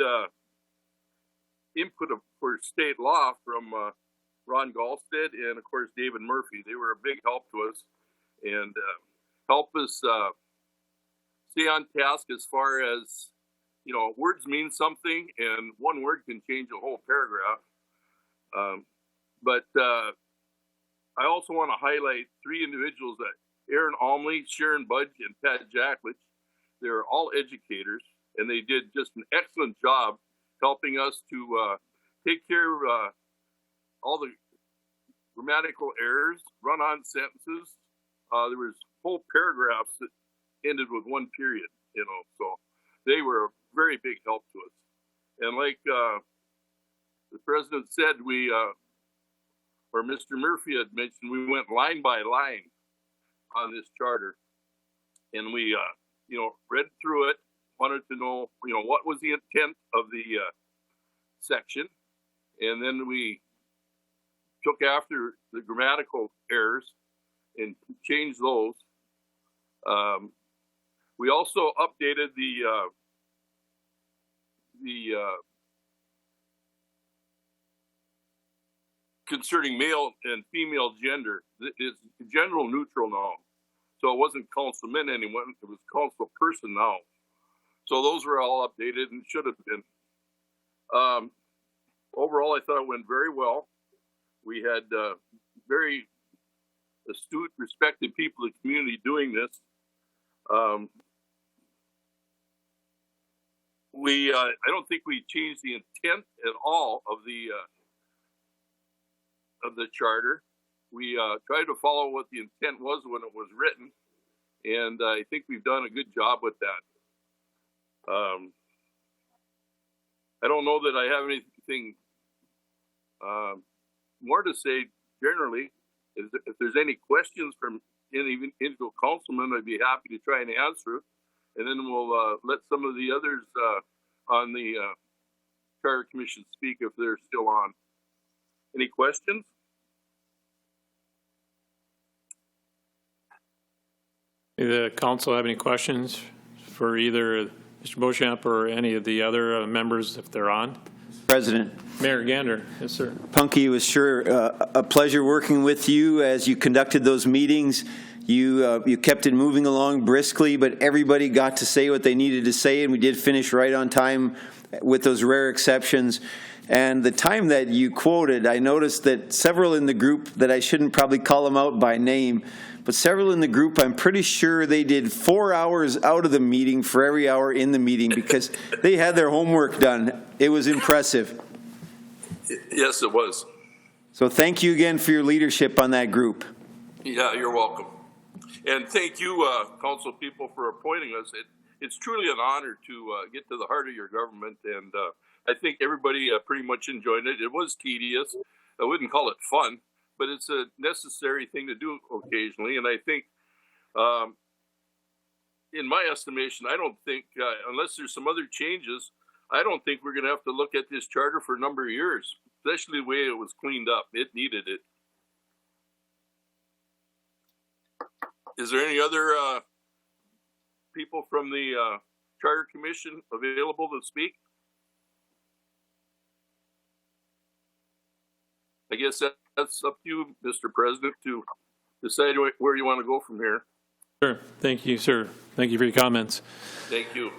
input for state law from Ron Galstead and, of course, David Murphy. They were a big help to us and help us stay on task as far as, words mean something, and one word can change a whole paragraph. But I also want to highlight three individuals that Aaron Almley, Sharon Budge, and Pat Jacklich. They're all educators, and they did just an excellent job helping us to take care of all the grammatical errors, run-on sentences. There was whole paragraphs that ended with one period, so they were a very big help to us. And like the president said, or Mr. Murphy had mentioned, we went line by line on this charter, and we read through it, wanted to know what was the intent of the section, and then we took after the grammatical errors and changed those. We also updated the concerning male and female gender. It's general neutral now. So it wasn't councilman anymore, it was council person now. So those were all updated and should have been. Overall, I thought it went very well. We had very astute, respected people in the community doing this. I don't think we changed the intent at all of the charter. We tried to follow what the intent was when it was written, and I think we've done a good job with that. I don't know that I have anything more to say generally. If there's any questions from any individual councilman, I'd be happy to try and answer. And then we'll let some of the others on the Charter Commission speak if they're still on. Any questions? The council have any questions for either Mr. Beauchamp or any of the other members if they're on? President. Mayor Gander. Yes, sir. Punky, it was sure a pleasure working with you as you conducted those meetings. You kept it moving along briskly, but everybody got to say what they needed to say, and we did finish right on time with those rare exceptions. And the time that you quoted, I noticed that several in the group, that I shouldn't probably call them out by name, but several in the group, I'm pretty sure they did 4 hours out of the meeting for every hour in the meeting because they had their homework done. It was impressive. Yes, it was. So thank you again for your leadership on that group. Yeah, you're welcome. And thank you, council people, for appointing us. It's truly an honor to get to the heart of your government, and I think everybody pretty much enjoyed it. It was tedious. I wouldn't call it fun, but it's a necessary thing to do occasionally. And I think, in my estimation, I don't think, unless there's some other changes, I don't think we're going to have to look at this charter for a number of years, especially the way it was cleaned up. It needed it. Is there any other people from the Charter Commission available to speak? I guess that's up to you, Mr. President, to decide where you want to go from here. Sure. Thank you, sir. Thank you for your comments. Thank you.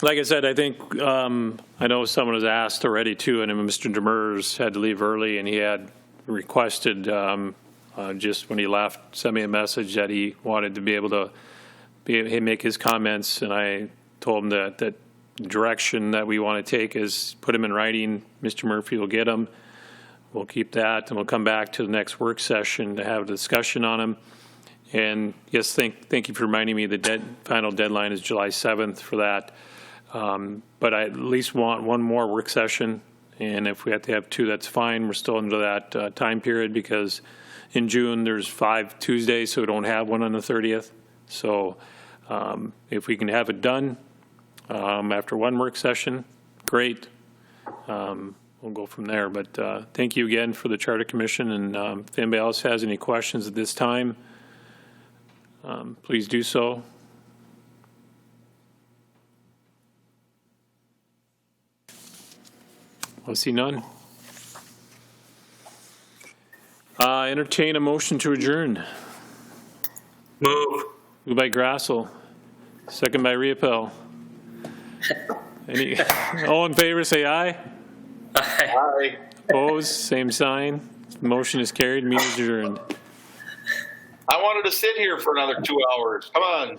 Like I said, I think I know someone was asked already too, and Mr. Demers had to leave early, and he had requested just when he left, sent me a message that he wanted to be able to make his comments, and I told him that the direction that we want to take is put him in writing. Mr. Murphy will get them. We'll keep that, and we'll come back to the next work session to have a discussion on them. And yes, thank you for reminding me the final deadline is July 7th for that. But I at least want one more work session, and if we have to have two, that's fine. We're still under that time period because in June there's 5 Tuesdays, so we don't have one on the 30th. So if we can have it done after one work session, great. We'll go from there. But thank you again for the Charter Commission, and if anybody else has any questions at this time, please do so. I see none. Entertain a motion to adjourn. Move. Moved by Grassel, second by Riepel. All in favor, say aye. Aye. Opposed, same sign. Motion is carried. Meeting adjourned. I wanted to sit here for another 2 hours. Come on.